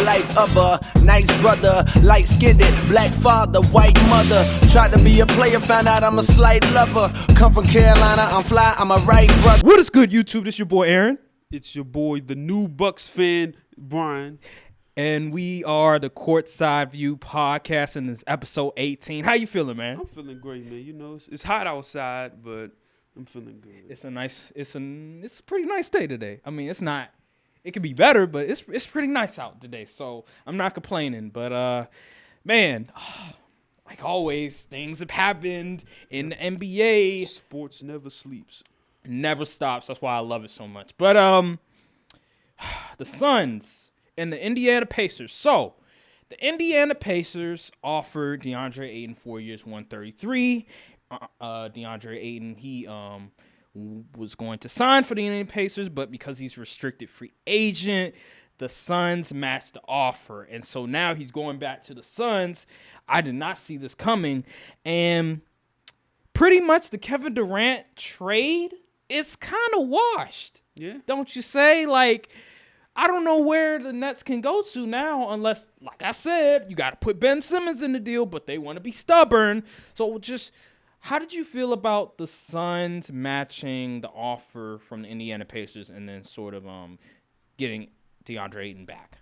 life of a nice brother, light-skinned, black father, white mother. Tried to be a player, found out I'm a slight lover. Come from Carolina, I'm fly, I'm a right brother. What is good, YouTube? This your boy Aaron. It's your boy, the new Bucks fan, Brian. And we are the Courtside View podcast, and this is episode 18. How you feeling, man? I'm feeling great, man. You know, it's hot outside, but I'm feeling good. It's a pretty nice day today. I mean, it could be better, but it's pretty nice out today, so I'm not complaining. But man, like always, things have happened in the NBA. Sports never sleeps. Never stops. That's why I love it so much. But the Suns and the Indiana Pacers. So, the Indiana Pacers offered Deandre Ayton 4 years, $133. Deandre Ayton, he was going to sign for the Indiana Pacers, but because he's restricted free agent, the Suns matched the offer. And so now he's going back to the Suns. I did not see this coming. And pretty much the Kevin Durant trade is kind of washed. Yeah. Don't you say? Like, I don't know where the Nets can go to now unless, like I said, you got to put Ben Simmons in the deal, but they want to be stubborn. So just how did you feel about the Suns matching the offer from the Indiana Pacers and then sort of getting DeAndre Ayton back?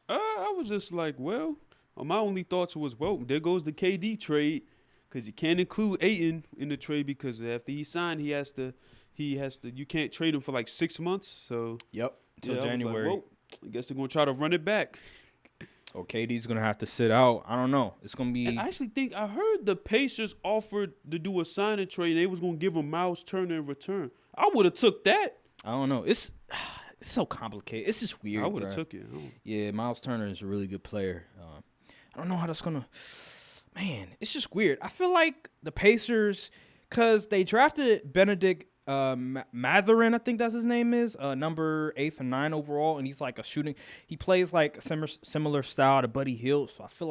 I was just like, well, my only thoughts was, well, there goes the KD trade, because you can't include Ayton in the trade because after he signed, he has to. You can't trade him for like 6 months. So yep, until January. Like, well, I guess they're gonna try to run it back. Oh, KD's gonna have to sit out. I don't know. It's gonna be. And I actually think I heard the Pacers offered to do a sign and trade. They was gonna give him Miles Turner in return. I would have took that. I don't know. It's so complicated. It's just weird. I would have took it. Yeah, Miles Turner is a really good player. I don't know how that's gonna. Man, it's just weird. I feel like the Pacers, because they drafted Benedict Mathurin, I think that's his name is, number 8 or 9 overall, and he's like a shooting. He plays like a similar style to Buddy Hield. So I feel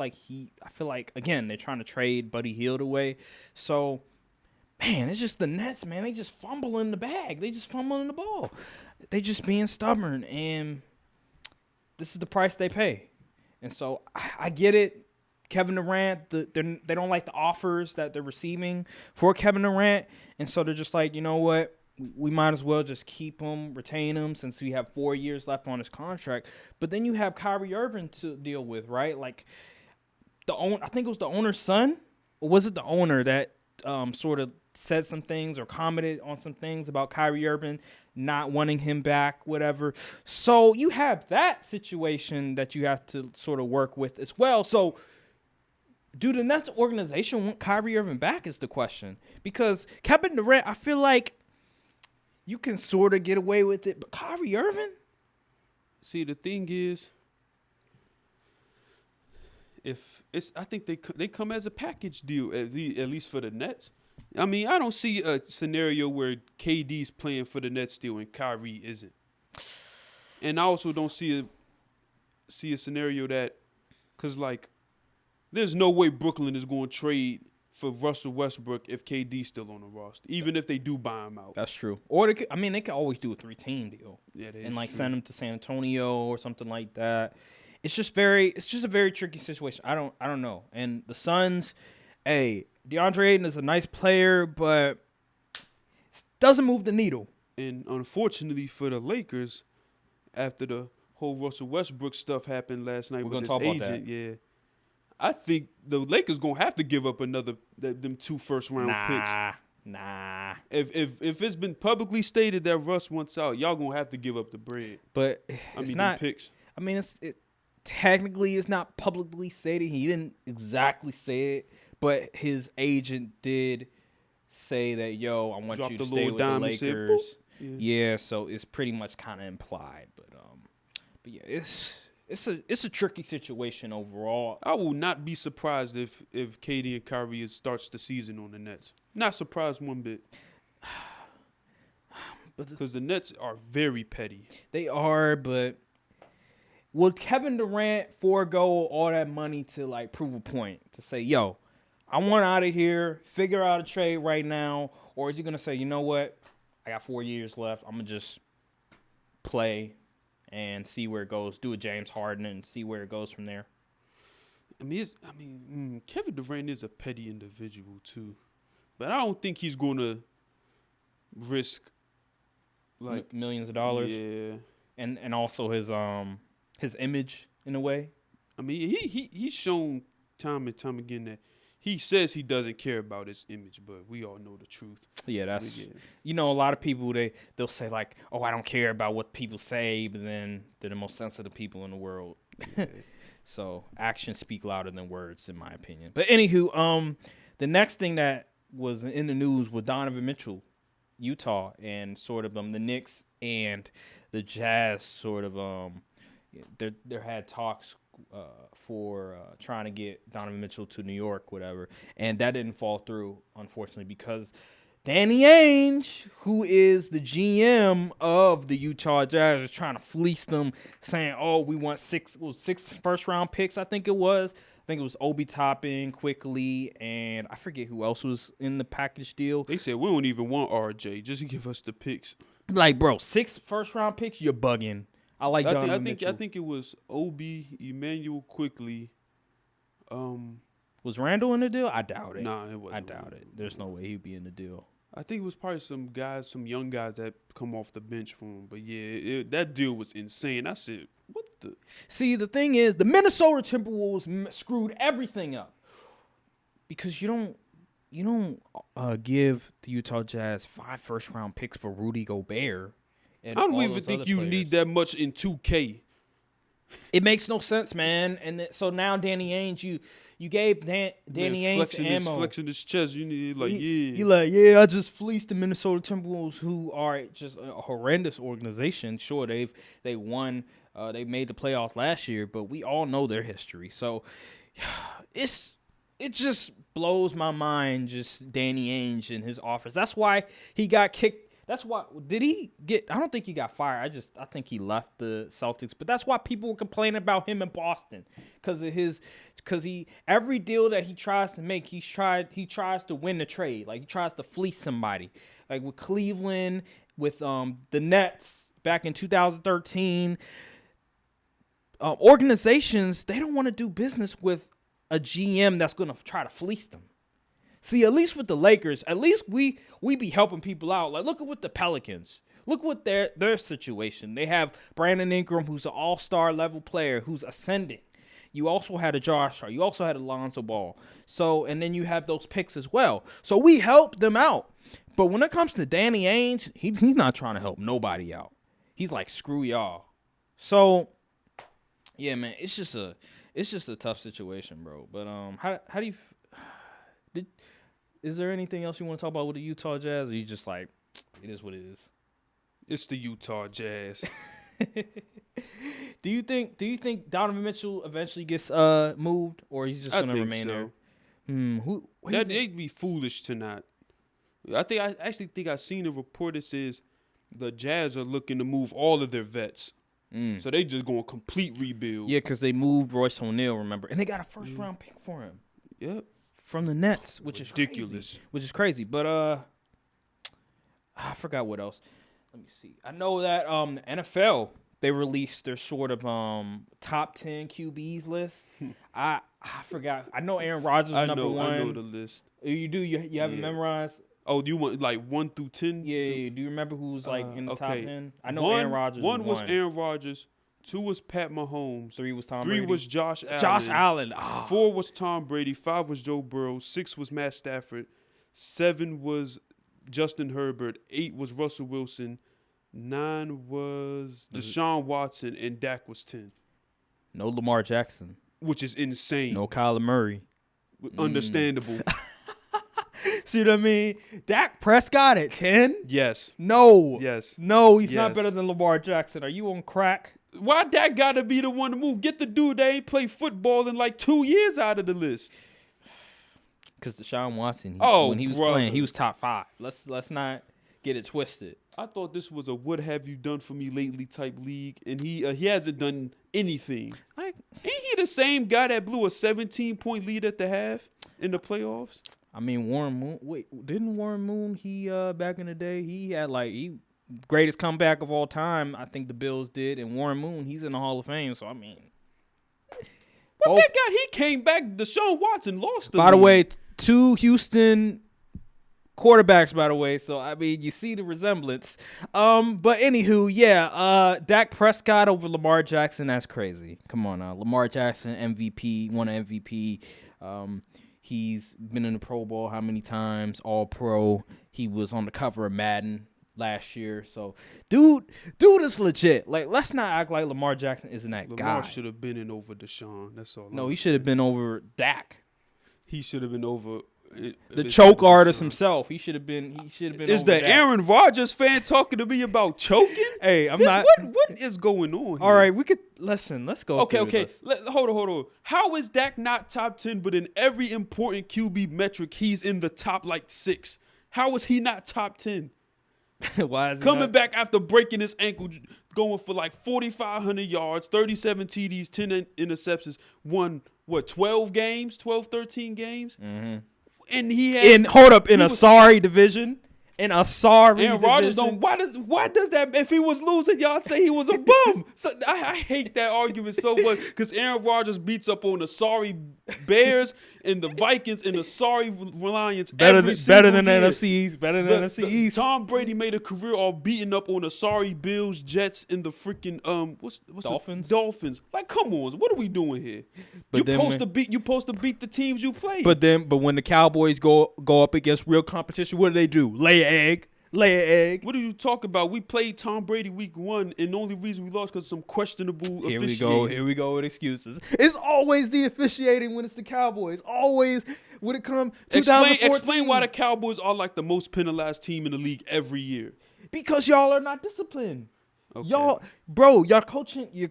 like again they're trying to trade Buddy Hield away. So man, it's just the Nets, man. They just fumbling the bag. They just fumbling the ball. They just being stubborn, and this is the price they pay. And so I get it. Kevin Durant, they don't like the offers that they're receiving for Kevin Durant, and so they're just like, you know what, we might as well just keep him, retain him, since we have 4 years left on his contract. But then you have Kyrie Irving to deal with, right? Like I think it was the owner's son, or was it the owner that sort of said some things or commented on some things about Kyrie Irving not wanting him back, whatever. So you have that situation that you have to sort of work with as well. So do the Nets organization want Kyrie Irving back is the question. Because Kevin Durant, I feel like you can sort of get away with it. But Kyrie Irving? See, the thing is, I think they come as a package deal, at least for the Nets. I mean, I don't see a scenario where KD's playing for the Nets still and Kyrie isn't. And I also don't see a scenario that, because, like, there's no way Brooklyn is going to trade for Russell Westbrook if KD's still on the roster, even if they do buy him out. That's true. Or they could always do a 3-team deal. Yeah, and like send him to San Antonio or something like that. It's just a very tricky situation. I don't know. And the Suns, hey, DeAndre Ayton is a nice player, but doesn't move the needle. And unfortunately for the Lakers, after the whole Russell Westbrook stuff happened last night with his agent, yeah. I think the Lakers gonna have to give up them 2 first-round picks. Nah. If it's been publicly stated that Russ wants out, y'all gonna have to give up the bread. But the picks. I mean, technically it's not publicly stated. He didn't exactly say it, but his agent did say that, yo, I want you to stay with the Lakers. Yeah, so it's pretty much kind of implied. But yeah, it's a tricky situation overall. I will not be surprised if KD and Kyrie starts the season on the Nets. Not surprised one bit. Because the Nets are very petty. They are, but will Kevin Durant forego all that money to, like, prove a point? To say, yo, I want out of here, figure out a trade right now? Or is he going to say, you know what, I got 4 years left, I'm going to just play and see where it goes. Do a James Harden and see where it goes from there. Kevin Durant is a petty individual too, but I don't think he's gonna risk like millions of dollars. Yeah, and also his image in a way. I mean, he's shown time and time again that he says he doesn't care about his image, but we all know the truth. Yeah, a lot of people they'll say like, "Oh, I don't care about what people say," but then they're the most sensitive people in the world. Yeah. So actions speak louder than words, in my opinion. But anywho, the next thing that was in the news was Donovan Mitchell, Utah, and sort of the Knicks and the Jazz sort of there had talks for trying to get Donovan Mitchell to New York, whatever, and that didn't fall through, unfortunately, because Danny Ainge, who is the GM of the Utah Jazz, is trying to fleece them, saying, "Oh, we want six first-round picks." I think it was Obi Toppin, Quickly, and I forget who else was in the package deal. They said we don't even want RJ, just give us the picks. Like, bro, 6 first-round picks? You're bugging. I like Donovan Mitchell. I think it was Obi, Emmanuel, Quickly. Was Randall in the deal? I doubt it. Nah, it wasn't. I doubt it. There's no way he'd be in the deal. I think it was probably some young guys that come off the bench for him. But yeah, that deal was insane. I said, what the? See, the thing is, the Minnesota Timberwolves screwed everything up because you don't give the Utah Jazz 5 first-round picks for Rudy Gobert. And I don't even think you need that much in 2K. It makes no sense, man. And so now Danny Ainge, you gave Danny Ainge ammo. Flexing his chest. You need I just fleeced the Minnesota Timberwolves, who are just a horrendous organization. Sure, they won, they made the playoffs last year, but we all know their history. So it just blows my mind, just Danny Ainge and his office. That's why he got kicked. That's why did he get? I don't think he got fired. I think he left the Celtics. But that's why people were complaining about him in Boston because he every deal that he tries to make, he tries to win the trade. Like he tries to fleece somebody. Like with Cleveland, with the Nets back in 2013. Organizations, they don't want to do business with a GM that's going to try to fleece them. See, at least with the Lakers, at least we be helping people out. Like, look at what the Pelicans. Look what their situation. They have Brandon Ingram, who's an all-star level player, who's ascending. You also had a Josh Hart. You also had Alonzo Ball. So, and then you have those picks as well. So we help them out. But when it comes to Danny Ainge, he's not trying to help nobody out. He's like, screw y'all. So, yeah, man, it's just a tough situation, bro. But how do you? Is there anything else you want to talk about with the Utah Jazz? Or are you just like, it is what it is? It's the Utah Jazz. Do you think Donovan Mitchell eventually gets moved, or he's just going to remain there? They'd be foolish to not. I actually think I seen a report that says the Jazz are looking to move all of their vets. So they just going complete rebuild. Yeah, because they moved Royce O'Neal, remember, and they got a first-round pick for him. Yep. From the Nets, which ridiculous. Is crazy. But I forgot what else. Let me see. I know that NFL, they released their sort of top 10 QBs list. I forgot. I know Aaron Rodgers is number 1. I know the list. You do? You have it memorized? Oh, do you want like 1 through 10? Yeah. Do you remember who's like in the top 10? I know Aaron Rodgers. One was Aaron Rodgers. 2 was Pat Mahomes. 3 was Tom 3 Brady. was Josh Allen. Josh Allen. Oh. 4 was Tom Brady. 5 was Joe Burrow. 6 was Matt Stafford. 7 was Justin Herbert. 8 was Russell Wilson. 9 was Deshaun Watson. And Dak was 10. No Lamar Jackson. Which is insane. No Kyler Murray. Understandable. See what I mean? Dak Prescott at 10? Yes. No. Yes. No, he's not better than Lamar Jackson. Are you on crack? Why Dak got to be the one to move? Get the dude that ain't played football in like 2 years out of the list. Because Deshaun Watson, when he was playing, he was top 5. Let's not get it twisted. I thought this was a what have you done for me lately type league, and he hasn't done anything. Ain't he the same guy that blew a 17-point lead at the half in the playoffs? I mean, Warren Moon. Wait, didn't Warren Moon? He back in the day, he had he greatest comeback of all time, I think the Bills did, and Warren Moon, he's in the Hall of Fame. So I mean, But that guy, he came back. Deshaun Watson lost the By the league. way, 2 Houston quarterbacks, by the way. So, I mean, you see the resemblance. But anywho, yeah, Dak Prescott over Lamar Jackson, that's crazy. Come on now. Lamar Jackson, MVP, won an MVP. He's been in the Pro Bowl how many times? All Pro. He was on the cover of Madden last year. So, dude is legit. Like, let's not act like Lamar Jackson isn't that guy. Lamar should have been in over Deshaun. That's all. No, he should have been over Dak. He should have been over The choke artist himself. He should have been. Is the Aaron Rodgers fan talking to me about choking? Hey, I'm not. What is going on here? All right, we could listen. Let's go. Okay. Hold on. How is Dak not top 10, but in every important QB metric, he's in the top 6? How is he not top 10? Why is he Coming not? back after breaking his ankle, going for 4,500 yards, 37 TDs, 10 interceptions, won 12 games, 12, 13 games? Mm-hmm. And he has in a sorry division. In a sorry Aaron Rodgers division. why does that, if he was losing, y'all say he was a bum? So I hate that argument so much because Aaron Rodgers beats up on the sorry Bears and the Vikings and the sorry Lions better every than year. NFC East. Better than NFC East. Tom Brady made a career off beating up on the sorry Bills, Jets, and the freaking what's Dolphins. Dolphins. Like, come on, what are we doing here? You're supposed to beat the teams you play. But when the Cowboys go up against real competition, what do? Lay an egg. What are you talking about? We played Tom Brady week 1, and the only reason we lost because of some questionable officiating. Here we go with excuses. It's always the officiating when it's the Cowboys. Always when it comes 2014. Explain why the Cowboys are the most penalized team in the league every year. Because y'all are not disciplined. Okay. Y'all coaching.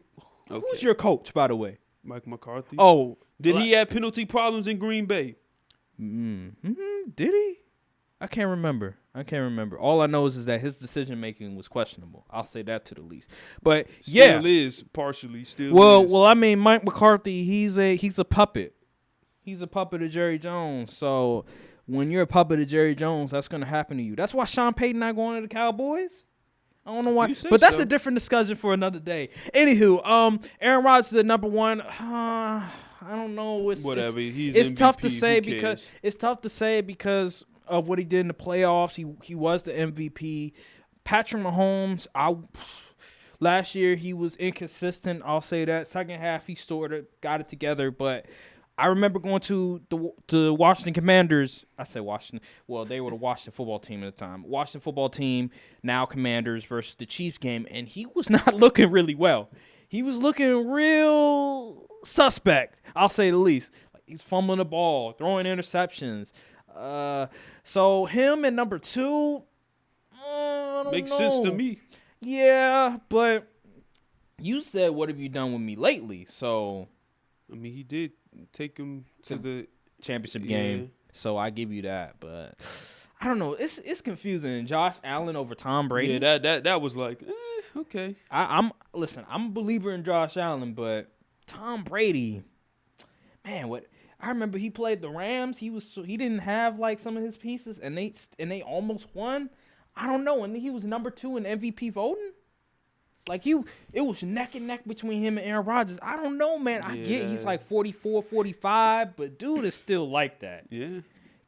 Who's your coach, by the way? Mike McCarthy. Oh, did he have penalty problems in Green Bay? Did he? I can't remember. All I know is that his decision making was questionable. I'll say that to the least. But Still is partially. Well, I mean, Mike McCarthy, he's a puppet. He's a puppet of Jerry Jones. So when you're a puppet of Jerry Jones, that's going to happen to you. That's why Sean Payton not going to the Cowboys. I don't know why, but that's a different discussion for another day. Anywho, Aaron Rodgers is number 1. I don't know. It's MVP, tough to say because of what he did in the playoffs. He was the MVP. Patrick Mahomes, last year he was inconsistent. I'll say that. Second half he sort of got it together, but I remember going to the Washington Commanders. I say Washington. Well, they were the Washington football team at the time. Washington football team, now Commanders versus the Chiefs game, and he was not looking really well. He was looking real suspect, I'll say the least. He's fumbling the ball, throwing interceptions. So him and number 2, I don't makes know. sense to me. Yeah, but you said, "What have you done with me lately?" So, I mean, he did take him to the championship game. So I give you that, but I don't know. It's confusing. Josh Allen over Tom Brady. Yeah, that was okay. I'm a believer in Josh Allen, but Tom Brady, man, what? I remember he played the Rams. He didn't have some of his pieces, and they almost won. I don't know. And he was number 2 in MVP voting. It was neck and neck between him and Aaron Rodgers. I don't know, man. I get he's 44, 45, but dude is still like that. Yeah.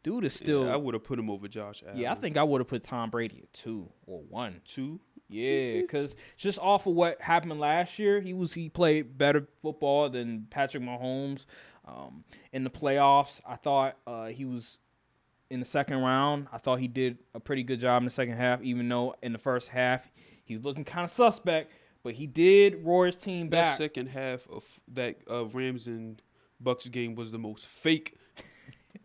Dude is still. Yeah, I would have put him over Josh Allen. Yeah, I think I would have put Tom Brady at 2 or 1. 2? Yeah, because just off of what happened last year, he played better football than Patrick Mahomes. In the playoffs, I thought he was in the second round. I thought he did a pretty good job in the second half, even though in the first half he was looking kind of suspect. But he did roar his team back. That second half of that Rams and Bucks game was the most fake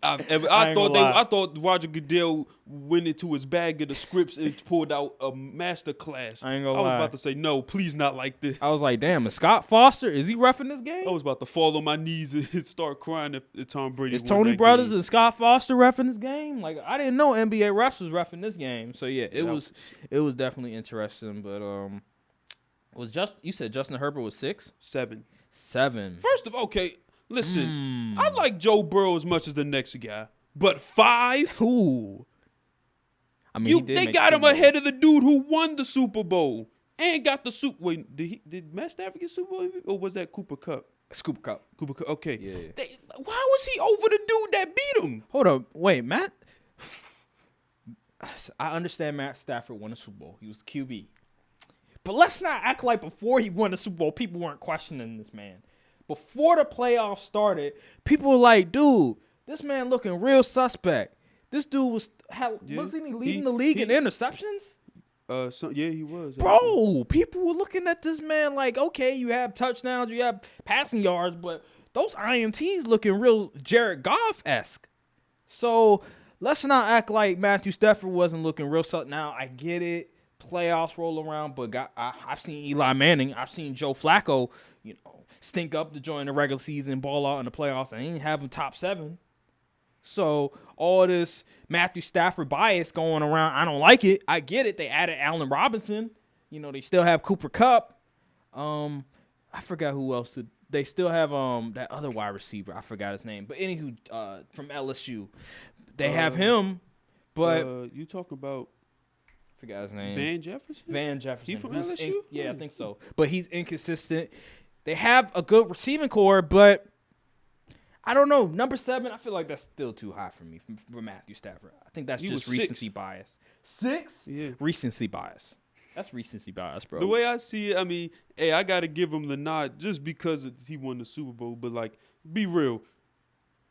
I've ever. I thought Roger Goodell went into his bag of the scripts and pulled out a master class. I ain't gonna lie. I was about to say, no, please not like this. I was like, damn, is Scott Foster, is he reffing this game? I was about to fall on my knees and start crying if Tom Brady Is won Tony that Brothers game. and Scott Foster reffing this game? I didn't know NBA refs was reffing this game. So yeah, it was definitely interesting. But you said Justin Herbert was 6? 7. First of all, okay, listen, I like Joe Burrow as much as the next guy, but 5? Ooh. I mean, They got him ahead of the dude who won the Super Bowl and got the Super. Wait, did Matt Stafford get Super Bowl MVP, or was that Cooper Kupp? Scoop Cup. Cooper Kupp. Okay. Yeah. Why was he over the dude that beat him? Hold up. Wait, Matt. I understand Matt Stafford won the Super Bowl. He was the QB. But let's not act like before he won the Super Bowl, people weren't questioning this man. Before the playoffs started, people were like, dude, this man looking real suspect. This dude wasn't he leading the league in interceptions? He was. Bro, people were looking at this man like, okay, you have touchdowns, you have passing yards, but those INTs looking real Jared Goff-esque. So let's not act like Matthew Stafford wasn't looking real something. Now, I get it. Playoffs roll around, but I've seen Eli Manning. I've seen Joe Flacco, stink up to join the regular season, ball out in the playoffs, and he ain't have him top 7. So all this Matthew Stafford bias going around, I don't like it. I get it. They added Allen Robinson. They still have Cooper Kupp. I forgot who else. They still have that other wide receiver. I forgot his name. But anywho, from LSU, they have him. But you talking about? Forgot his name. Van Jefferson. He from LSU? Yeah, I think so. But he's inconsistent. They have a good receiving core, but I don't know. Number 7, I feel like that's still too high for me for Matthew Stafford. I think that's just recency bias. 6? Yeah. Recency bias. That's recency bias, bro. The way I see it, I mean, hey, I got to give him the nod just because he won the Super Bowl. But, like, be real.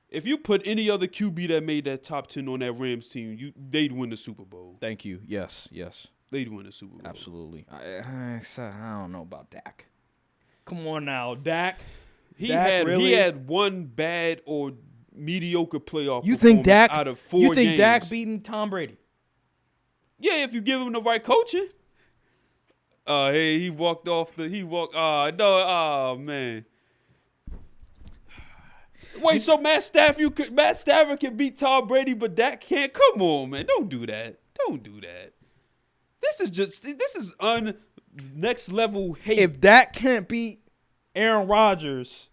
If you put any other QB that made that top 10 on that Rams team, they'd win the Super Bowl. Thank you. Yes. They'd win the Super Bowl. Absolutely. I don't know about Dak. Come on now, Dak. He had one bad or mediocre playoff out of 4 games. You think Dak beating Tom Brady? Yeah, if you give him the right coaching. Hey, he walked. Oh man. Wait, so Matt Stafford can beat Tom Brady, but Dak can't? Come on, man. Don't do that. This is next level hate. If Dak can't beat Aaron Rodgers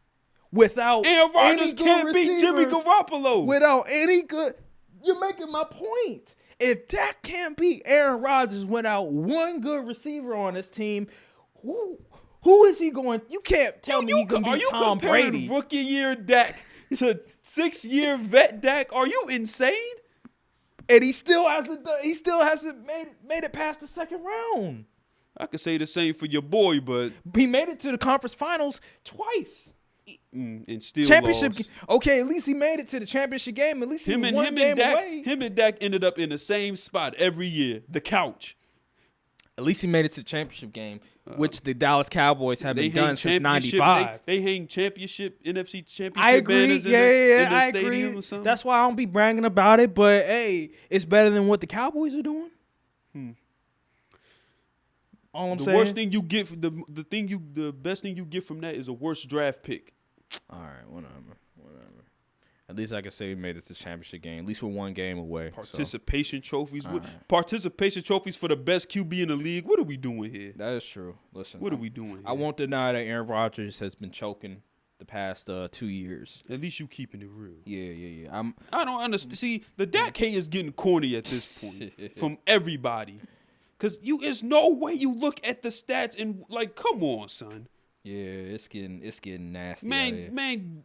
without Aaron Rodgers can't beat receivers, Jimmy Garoppolo. Without any good, you're making my point. If Dak can't beat Aaron Rodgers without one good receiver on his team, who is he going? You can't tell me he's going to beat Tom Brady. Are you comparing rookie year Dak to 6-year vet Dak? Are you insane? And he still hasn't made it past the second round. I could say the same for your boy, but he made it to the conference finals twice. And still championship. lost. Okay, at least he made it to the championship game. At least he was one game away. Him and Dak ended up in the same spot every year, the couch. At least he made it to the championship game, which the Dallas Cowboys haven't done since '95. They hang championship, NFC championship I agree. banners in Yeah, the I stadium agree. or something. That's why I don't be bragging about it. But hey, it's better than what the Cowboys are doing. All I'm saying. The worst thing you get, the best thing you get from that is a worse draft pick. All right, whatever. At least I can say we made it to the championship game. At least we're one game away. Participation trophies. Right. Participation trophies for the best QB in the league. What are we doing here? That is true. Listen. What are we doing here? I won't deny that Aaron Rodgers has been choking the past 2 years. At least you keeping it real. Yeah. I don't understand. See, the Dak hate is getting corny at this point from everybody. Because there's no way you look at the stats and, like, come on, son. Yeah, it's getting nasty. Man,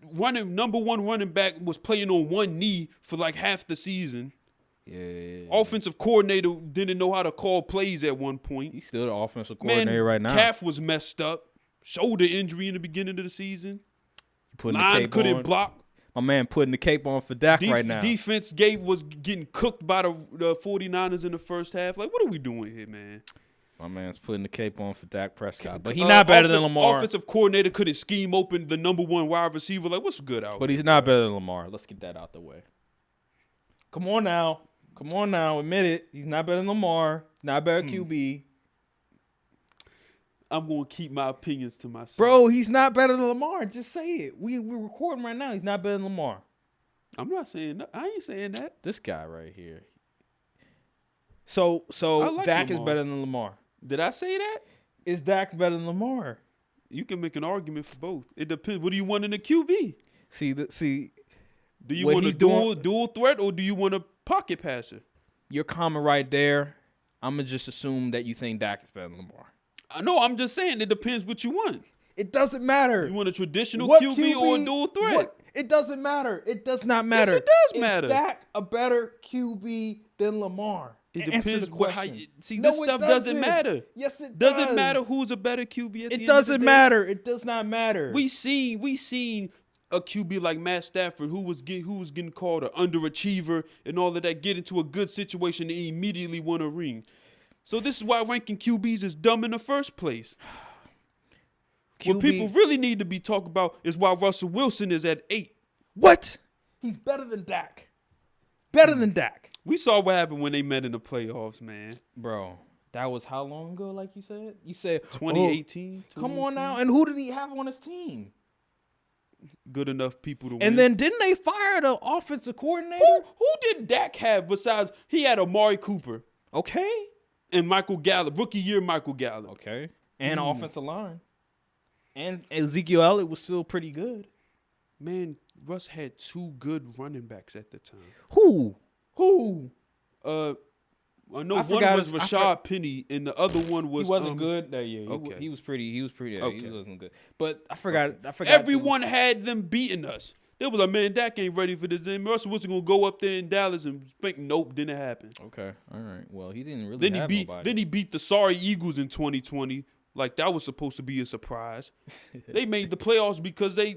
number 1 running back was playing on one knee for like half the season. Yeah. Offensive coordinator didn't know how to call plays at one point. He's still the offensive coordinator right now. Calf was messed up. Shoulder injury in the beginning of the season. Line couldn't block. My man putting the cape on for Dak right now. Defense was getting cooked by the 49ers in the first half. Like, what are we doing here, man? My man's putting the cape on for Dak Prescott. But he's not better than Lamar. Offensive coordinator couldn't scheme open the number 1 wide receiver. Like, what's good out? But he's not better than Lamar. Let's get that out the way. Come on now. Admit it. He's not better than Lamar. Not better QB. I'm going to keep my opinions to myself. Bro, he's not better than Lamar. Just say it. We're recording right now. He's not better than Lamar. I'm not saying that. I ain't saying that. This guy right here. So like Dak Lamar. is better than Lamar. Did I say that? Is Dak better than Lamar? You can make an argument for both. It depends. What do you want in a QB? See. Do you want a dual threat or do you want a pocket passer? your comment right there, I'm going to just assume that you think Dak is better than Lamar. I know. I'm just saying it depends what you want. It doesn't matter. You want a traditional QB or a dual threat? It doesn't matter. It does not matter. Yes, it does matter. Is Dak a better QB than Lamar? It depends how you see. No, this stuff doesn't matter. Yes, it does. Doesn't matter who's a better QB. It doesn't matter. It does not matter. We seen a QB like Matt Stafford who was getting called an underachiever and all of that, get into a good situation and immediately won a ring. So this is why ranking QBs is dumb in the first place. What people really need to be talking about is why Russell Wilson is at 8. What? He's better than Dak. Better than Dak. We saw what happened when they met in the playoffs, man. Bro, that was how long ago, like you said? You said 2018. Come on now. And who did he have on his team? Good enough people to win. And then didn't they fire the offensive coordinator? Who did Dak have besides he had Amari Cooper? Okay. And Michael Gallup, rookie year Michael Gallup. Okay. And offensive line. And Ezekiel Elliott was still pretty good. Man, Russ had 2 good running backs at the time. Who? I know one was Rashad Penny, and the other one was he wasn't good that year. Okay. He was pretty. Yeah, okay. He wasn't good. But I forgot. Everyone had them beating us. They was like, man, Dak ain't ready for this. Then Russell Wilson gonna go up there in Dallas and think, nope, didn't happen. Okay, all right. Well, he didn't really. Then he beat the sorry Eagles in 2020. Like that was supposed to be a surprise. They made the playoffs because they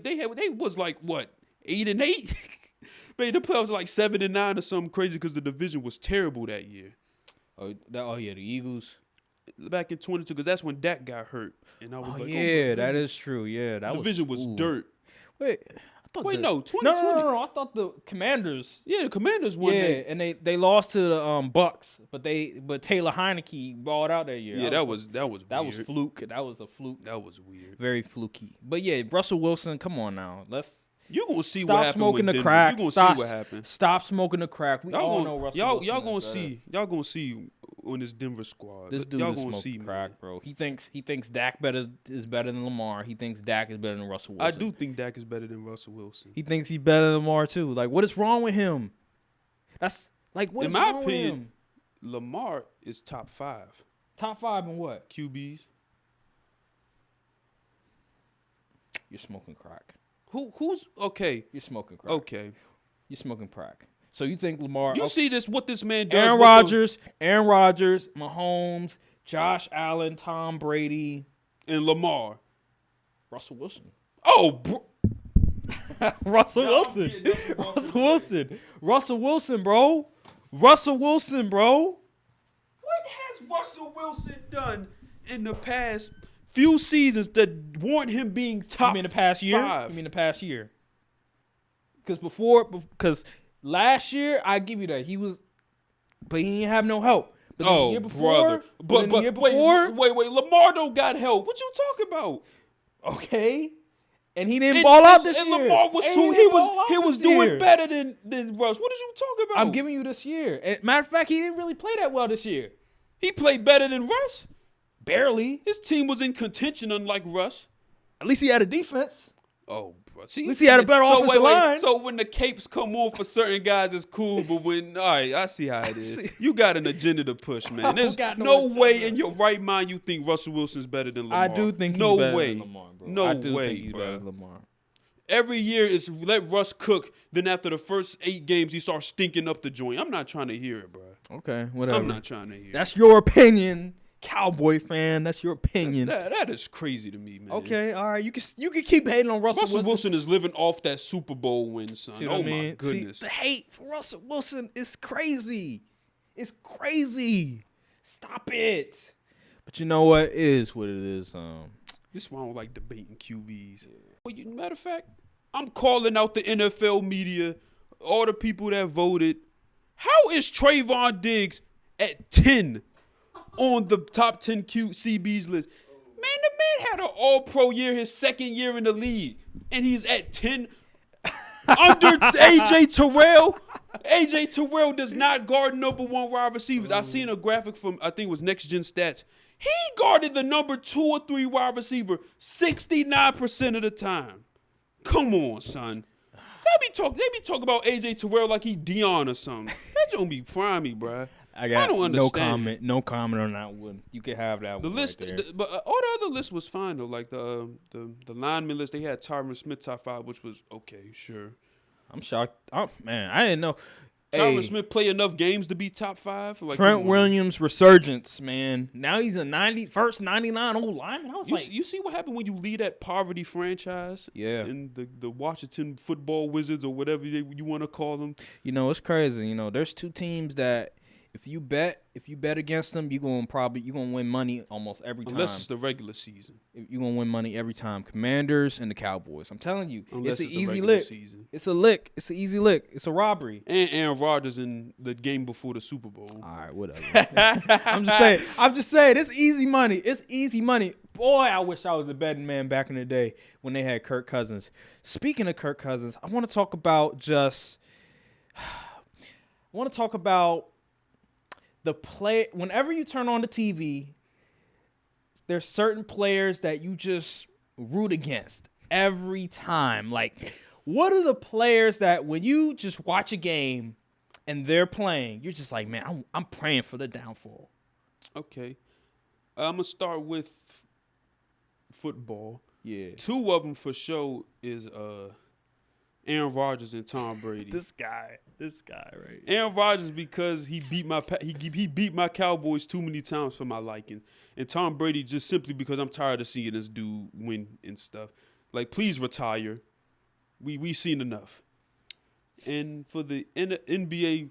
was like what 8-8. Made the playoffs like 7-9 or something crazy because the division was terrible that year. Oh yeah, the Eagles. Back in 22, because that's when Dak got hurt, and I was that is true. Yeah, that division was dirt. Wait, I thought no, 2020. No. I thought the Commanders. Yeah, the Commanders won. Yeah, and they lost to the Bucks, but Taylor Heineke balled out that year. Yeah, that was weird. Was fluke. That was a fluke. That was weird. Very fluky. But yeah, Russell Wilson, come on now, You're gonna see stop what happened smoking with the Denver. crack. You're gonna see what happened. Stop smoking the crack. We all know Russell Wilson. Y'all gonna see. Y'all gonna see on this Denver squad. This dude is smoking crack, man. Bro. He thinks Dak is better than Lamar. He thinks Dak is better than Russell Wilson. I do think Dak is better than Russell Wilson. He thinks he's better than Lamar too. Like, what is wrong with him? That's like, what in is my wrong opinion, with him? Lamar is top 5. Top 5 in what? QBs. You're smoking crack. Who's okay? You're smoking crack. Okay. You're smoking crack. So you think Lamar? You see what this man does? Aaron Rodgers, Mahomes, Josh Allen, Tom Brady, and Lamar. Russell Wilson. Oh, bro. Russell Wilson, bro. Russell Wilson, bro. What has Russell Wilson done in the past few seasons that warrant him being top? You mean the past year? 5? You mean the past year? Because last year, I give you that but he didn't have no help. But the year before, brother. Wait, Lamar don't got help. What you talking about? Okay. And he didn't ball out this year. And Lamar was he was doing better than Russ. What are you talking about? I'm giving you this year. And matter of fact, he didn't really play that well this year. He played better than Russ. Barely. His team was in contention, unlike Russ. At least he had a defense. Oh, bro. See, at least he had a better offensive line. So when the capes come on for certain guys, it's cool. But when, all right, I see how it is. You got an agenda to push, man. There's no way in your right mind you think Russell Wilson's better than Lamar. I do think he's better than Lamar, bro. No way, think he's better than Lamar. Every year is let Russ cook. Then after the first 8 games, he starts stinking up the joint. I'm not trying to hear it, bro. Okay, whatever. I'm not trying to hear it. That's your opinion. Cowboy fan, that's your opinion. That is crazy to me, man. Okay, all right. You can keep hating on Russell Wilson. Russell Wilson is living off that Super Bowl win, son. See what I mean? My goodness. See, the hate for Russell Wilson is crazy. It's crazy. Stop it. But you know what? It is what it is. This is why I don't like debating QBs. Yeah. Well, matter of fact, I'm calling out the NFL media, all the people that voted. How is Trayvon Diggs at 10? On the top 10 CBs list. Man, the man had an all-pro year his second year in the league, and he's at 10 under A.J. Terrell. A.J. Terrell does not guard number 1 wide receivers. I seen a graphic from, I think it was Next Gen Stats. He guarded the number 2 or 3 wide receiver 69% of the time. Come on, son. They be talking about A.J. Terrell like he Dion or something. That don't be prime me, bruh. I got don't no understand. comment on that one. You can have that The one list, right there. but all the other list was fine though. Like the lineman list, they had Tyron Smith top 5, which was okay, sure. I'm shocked. Oh man, I didn't know. Tyron Smith play enough games to be top 5. Like, Trent Williams resurgence, man. Now he's a 99 old lineman. I was you see what happened when you lead that poverty franchise? Yeah. In the Washington Football Wizards or whatever you want to call them. You know, it's crazy. You know, there's two teams that if you bet against them, you're gonna win money almost every time. Unless it's the regular season. You're gonna win money every time. Commanders and the Cowboys. I'm telling you, Unless it's an easy regular lick. Season. It's a lick. It's an easy lick. It's a robbery. And Aaron Rodgers in the game before the Super Bowl. All right, whatever. I'm just saying. It's easy money. It's easy money. Boy, I wish I was a betting man back in the day when they had Kirk Cousins. Speaking of Kirk Cousins, I want to talk about the play. Whenever you turn on the TV, there's certain players that you just root against every time. Like, what are the players that when you just watch a game and they're playing, you're just like, man, I'm praying for the downfall. Okay. I'm going to start with football. Yeah. 2 of them for sure is Aaron Rodgers and Tom Brady. This guy, right? Aaron Rodgers because he beat my Cowboys too many times for my liking, and Tom Brady just simply because I'm tired of seeing this dude win and stuff. Like, please retire. We've seen enough. And for the NBA,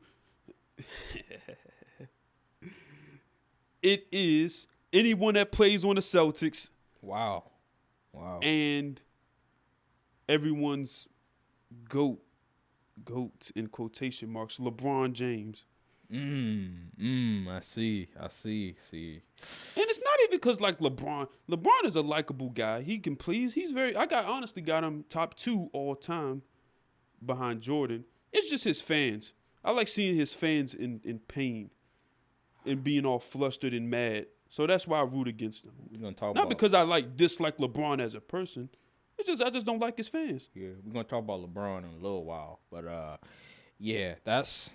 it is anyone that plays on the Celtics. Wow. And everyone's GOAT in quotation marks, LeBron James. I see. And it's not even because like LeBron is a likable guy. He can please. Honestly got him top 2 all time behind Jordan. It's just his fans. I like seeing his fans in pain and being all flustered and mad. So that's why I root against him. We're gonna talk not because I dislike LeBron as a person. I just don't like his fans. Yeah, we're gonna talk about LeBron in a little while, but yeah, that's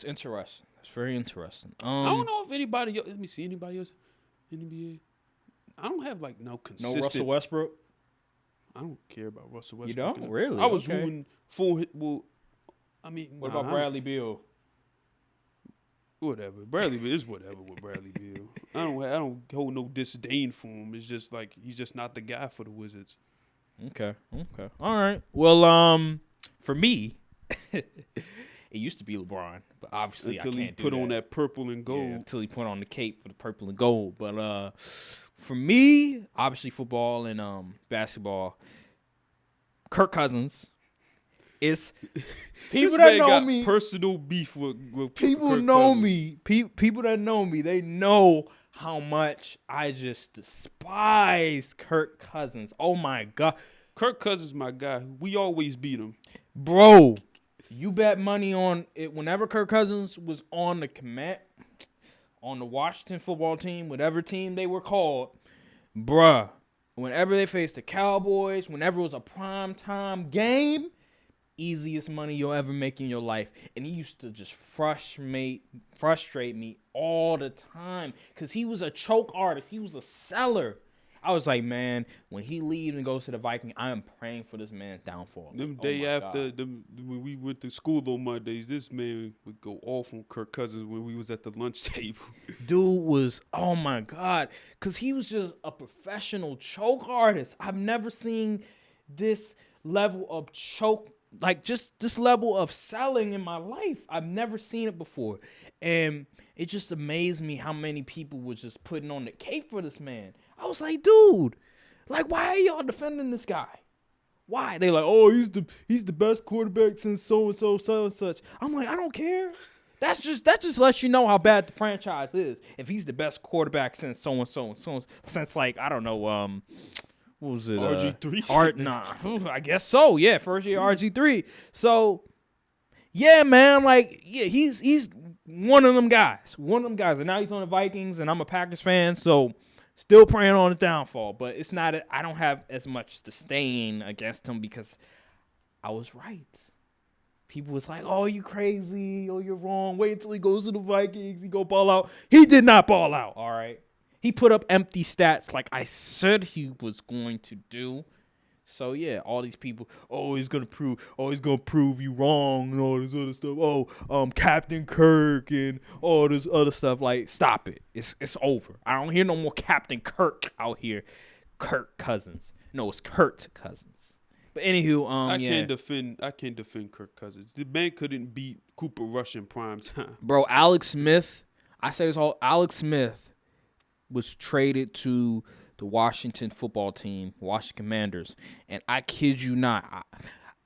interesting. That's very interesting. I don't know if anybody else. Let me see anybody else in the NBA. I don't have like no consistent. No Russell Westbrook. I don't care about Russell Westbrook. You don't really? I was rooting for. Well, I mean, what about Bradley Beal? Whatever. Bradley Beal is whatever with Bradley Beal. I don't hold no disdain for him. It's just like he's just not the guy for the Wizards. Okay. All right. Well, for me, it used to be LeBron, but obviously until I can't he put on that purple and gold. Yeah, until he put on the cape for the purple and gold. But for me, obviously football and basketball. Kirk Cousins is people that know me. Personal beef with people Kirk know Cousins. me. People that know me, they know how much I just despise Kirk Cousins. Oh my God. Kirk Cousins, my guy. We always beat him. Bro, you bet money on it whenever Kirk Cousins was on the Washington football team, whatever team they were called, bruh, whenever they faced the Cowboys, whenever it was a primetime game, easiest money you'll ever make in your life. And he used to just frustrate me all the time because he was a choke artist. He was a seller. I was like, man, when he leaves and goes to the Vikings, I am praying for this man's downfall. When we went to school on Mondays, this man would go off on Kirk Cousins when we was at the lunch table. Dude was, oh my God, because he was just a professional choke artist. I've never seen this level of choke, like just this level of selling in my life. I've never seen it before. And it just amazed me how many people was just putting on the cape for this man. I was like, dude, like, why are y'all defending this guy? Why? They like, oh, he's the best quarterback since so-and-so, so and such. I'm like, I don't care. That just lets you know how bad the franchise is. If he's the best quarterback since so-and-so, since like, I don't know, what was it? RG3? I guess so. Yeah, first year RG3. So, yeah, man, like, yeah, he's one of them guys. And now he's on the Vikings, and I'm a Packers fan, so still praying on his downfall. But it's not. I don't have as much disdain against him because I was right. People was like, oh, you crazy. Oh, you're wrong. Wait until he goes to the Vikings. He go ball out. He did not ball out, all right? He put up empty stats like I said he was going to do. So, yeah, all these people, he's going to prove you wrong and all this other stuff. Captain Kirk and all this other stuff. Like, stop it. It's over. I don't hear no more Captain Kirk out here. Kirk Cousins. No, it's Kurt Cousins. But anywho, I can't defend Kirk Cousins. The man couldn't beat Cooper Rush in prime time. Bro, Alex Smith, Alex Smith was traded to the Washington football team, Washington Commanders, and I kid you not,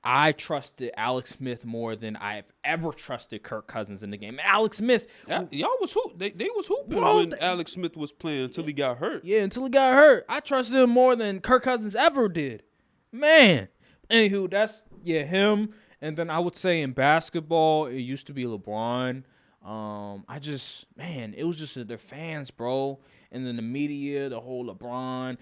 I trusted Alex Smith more than I've ever trusted Kirk Cousins in the game. And Alex Smith, y'all was they was hooping when Alex Smith was playing until he got hurt. Yeah, until he got hurt. I trusted him more than Kirk Cousins ever did. Man. Anywho, that's him. And then I would say in basketball, it used to be LeBron. It was just their fans, bro. And then the media, the whole LeBron,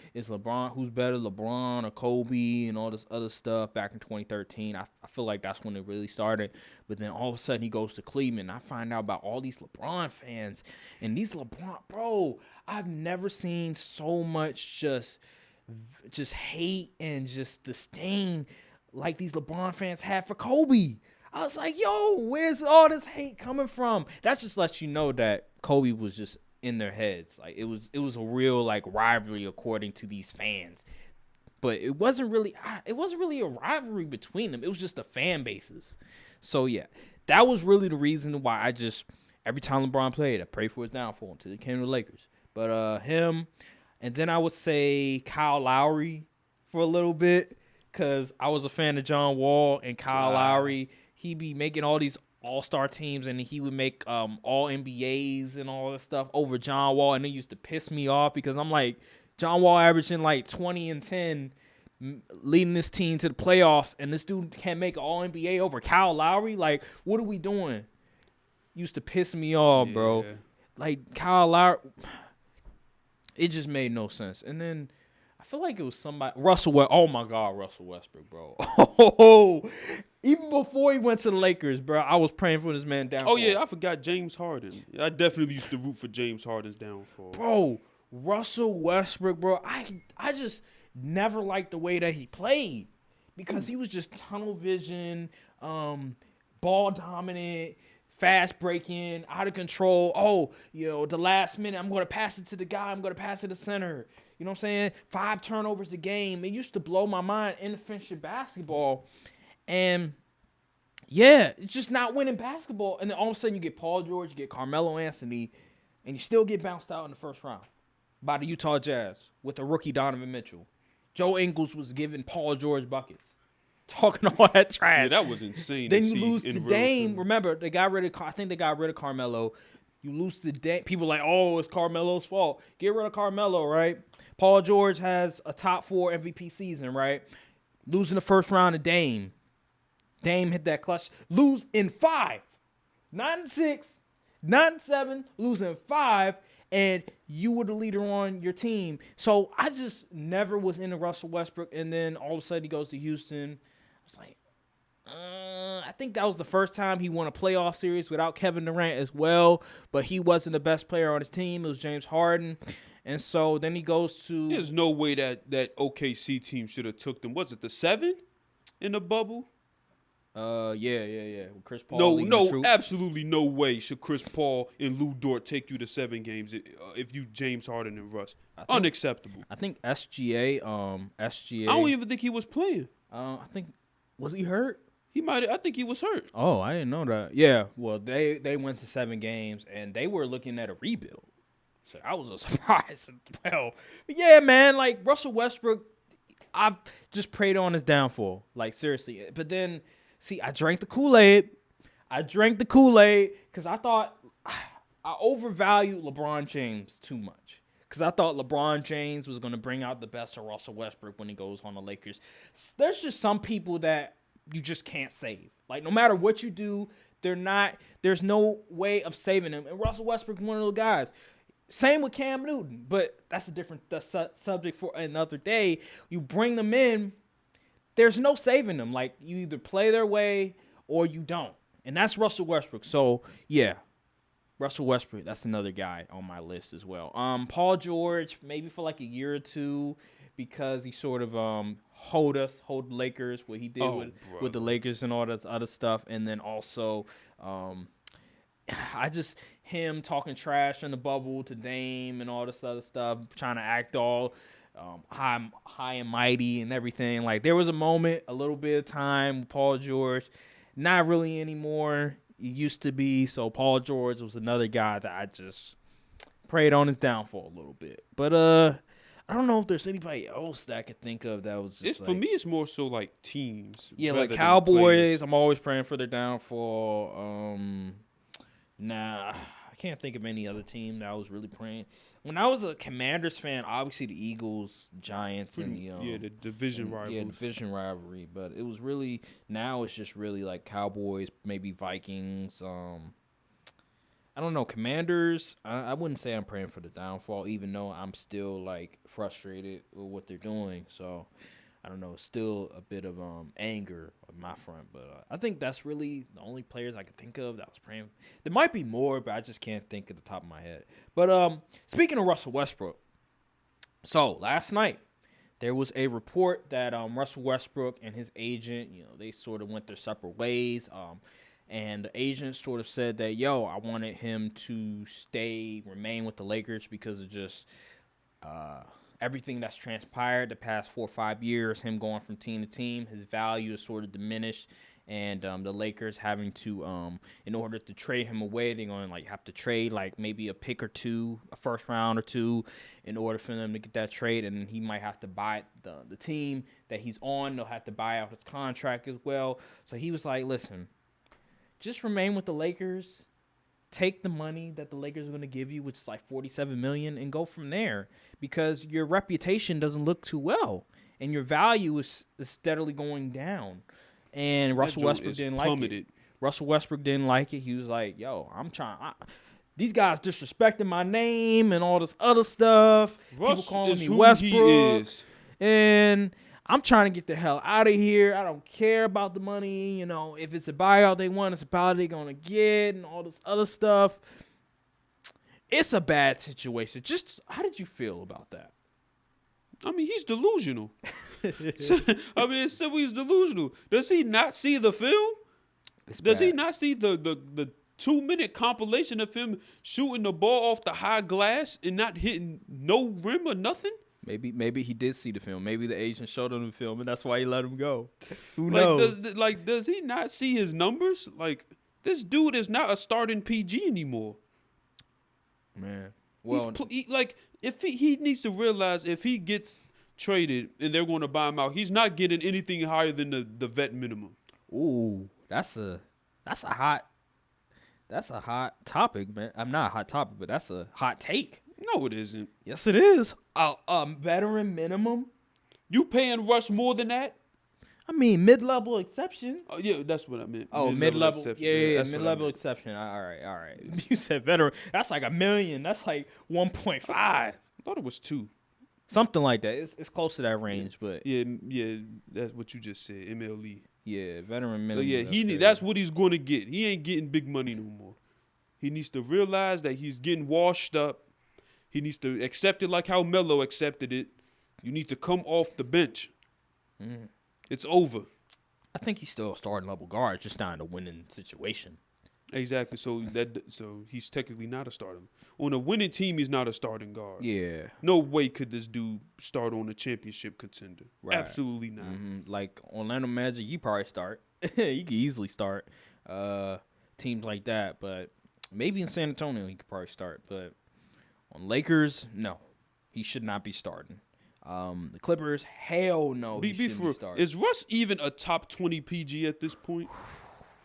who's better, LeBron or Kobe and all this other stuff back in 2013. I feel like that's when it really started. But then all of a sudden he goes to Cleveland. I find out about all these LeBron fans. And these LeBron, bro, I've never seen so much just hate and just disdain like these LeBron fans had for Kobe. I was like, yo, where's all this hate coming from? That just lets you know that Kobe was just in their heads. Like it was a real like rivalry according to these fans. But it wasn't really a rivalry between them. It was just the fan bases. So yeah, that was really the reason why I just every time LeBron played, I prayed for his downfall until he came to the Lakers. But him. And then I would say Kyle Lowry for a little bit because I was a fan of John Wall and Kyle Lowry. He'd be making all these all-star teams and he would make all NBAs and all that stuff over John Wall. And it used to piss me off because I'm like, John Wall averaging like 20 and 10, leading this team to the playoffs, and this dude can't make all NBA over Kyle Lowry? Like, what are we doing? Used to piss me off, bro. Like, Kyle Lowry... It just made no sense. And then I feel like it was somebody oh my God, Russell Westbrook, bro. Even before he went to the Lakers, bro, I was praying for this man downfall. Oh yeah, I forgot James Harden. I definitely used to root for James Harden's downfall. Bro, Russell Westbrook, bro, I just never liked the way that he played because he was just tunnel vision, ball dominant, fast breaking, out of control. The last minute, I'm going to pass it to the guy. I'm going to pass it to center. You know what I'm saying? 5 turnovers a game. It used to blow my mind, inefficient basketball. And, yeah, it's just not winning basketball. And then all of a sudden you get Paul George, you get Carmelo Anthony, and you still get bounced out in the first round by the Utah Jazz with the rookie Donovan Mitchell. Joe Ingles was giving Paul George buckets. Talking all that trash. Yeah, that was insane. Then you lose to Dame. Remember, they got rid of. I think they got rid of Carmelo. You lose to Dame. People are like, oh, it's Carmelo's fault. Get rid of Carmelo, right? Paul George has a top 4 MVP season, right? Losing the first round to Dame. Dame hit that clutch. Lose in 5. 9-6, 9-7, losing 5, and you were the leader on your team. So I just never was into Russell Westbrook, and then all of a sudden he goes to Houston. I was like, I think that was the first time he won a playoff series without Kevin Durant as well, but he wasn't the best player on his team. It was James Harden. And so then he goes to... There's no way that OKC team should have took them. Was it the 7 in the bubble? Yeah. With Chris Paul. No, absolutely no way should Chris Paul and Lou Dort take you to 7 games if you James Harden and Russ. Unacceptable. I think SGA. I don't even think he was playing. Was he hurt? I think he was hurt. Oh, I didn't know that. Yeah, well, they went to 7 games, and they were looking at a rebuild. So I was a surprise as well. But yeah, man, like Russell Westbrook, I just prayed on his downfall. Like, seriously. But then, see, I drank the Kool-Aid. Because I thought I overvalued LeBron James too much. Because I thought LeBron James was going to bring out the best of Russell Westbrook when he goes on the Lakers. There's just some people that you just can't save. Like, no matter what you do, there's no way of saving them. And Russell Westbrook is one of those guys. Same with Cam Newton, but that's a different subject for another day. You bring them in, there's no saving them. Like, you either play their way or you don't. And that's Russell Westbrook. So, yeah, Russell Westbrook, that's another guy on my list as well. Paul George, maybe for like a year or two, because he sort of hold the Lakers, what he did with the Lakers and all that other stuff. And then also him talking trash in the bubble to Dame and all this other stuff, trying to act all high and mighty and everything. Like, there was a moment, a little bit of time with Paul George, not really anymore. He used to be. So Paul George was another guy that I just prayed on his downfall a little bit. But I don't know if there's anybody else that I could think of that was just for me, it's more so like teams. Yeah, like Cowboys. I'm always praying for their downfall. Nah, I can't think of any other team that I was really praying. When I was a Commanders fan, obviously the Eagles, Giants, and the division rivals. Yeah, division rivalry. But it was really, now it's just really like Cowboys, maybe Vikings. I don't know, Commanders. I wouldn't say I'm praying for the downfall, even though I'm still like frustrated with what they're doing. So I don't know, still a bit of anger on my front. But I think that's really the only players I could think of that I was praying. There might be more, but I just can't think at the top of my head. But speaking of Russell Westbrook, so last night there was a report that Russell Westbrook and his agent, they sort of went their separate ways. And the agent sort of said that, I wanted him to remain with the Lakers because of just everything that's transpired the past 4 or 5 years, him going from team to team. His value is sort of diminished, and the Lakers having to, in order to trade him away, they're going to have to trade maybe a pick or two, a first round or two, in order for them to get that trade. And he might have to buy the team that he's on. They'll have to buy out his contract as well. So he was like, listen, just remain with the Lakers, take the money that the Lakers are going to give you, which is like $47 million, and go from there, because your reputation doesn't look too well, and your value is steadily going down. And Russell Westbrook didn't like it. Russell Westbrook didn't like it. He was like, these guys disrespecting my name and all this other stuff. Russ People calling is me who Westbrook. He is. And I'm trying to get the hell out of here. I don't care about the money. If it's a buyout they want, it's a buyout they're going to get and all this other stuff. It's a bad situation. Just how did you feel about that? I mean, he's delusional. It's simple. He's delusional. Does he not see the film? Does he not see the 2-minute compilation of him shooting the ball off the high glass and not hitting no rim or nothing? Maybe he did see the film. Maybe the agent showed him the film, and that's why he let him go. Who knows? Does he not see his numbers? This dude is not a starting PG anymore. Man, well, if he needs to realize, if he gets traded and they're going to buy him out, he's not getting anything higher than the vet minimum. Ooh, that's a hot topic, man. I'm not a hot topic, but that's a hot take. No, it isn't. Yes, it is. Veteran minimum. You paying Russ more than that? I mean, mid-level exception. Oh, yeah, that's what I meant. Oh, mid-level. Yeah, mid-level exception. All right. You said veteran. That's like $1 million. That's like 1.5. I thought it was 2. Something like that. It's close to that range, but yeah, that's what you just said. MLE. Yeah, veteran minimum. Yeah, that's what he's going to get. He ain't getting big money no more. He needs to realize that he's getting washed up. He needs to accept it like how Melo accepted it. You need to come off the bench. Mm. It's over. I think he's still a starting level guard, just not in a winning situation. Exactly. So he's technically not a starter. On a winning team, he's not a starting guard. Yeah. No way could this dude start on a championship contender. Right. Absolutely not. Mm-hmm. Like Orlando Magic, you probably start. You could easily start teams like that. But maybe in San Antonio, he could probably start. But on Lakers, no. He should not be starting. The Clippers, hell no. He shouldn't be starting. Is Russ even a top 20 PG at this point?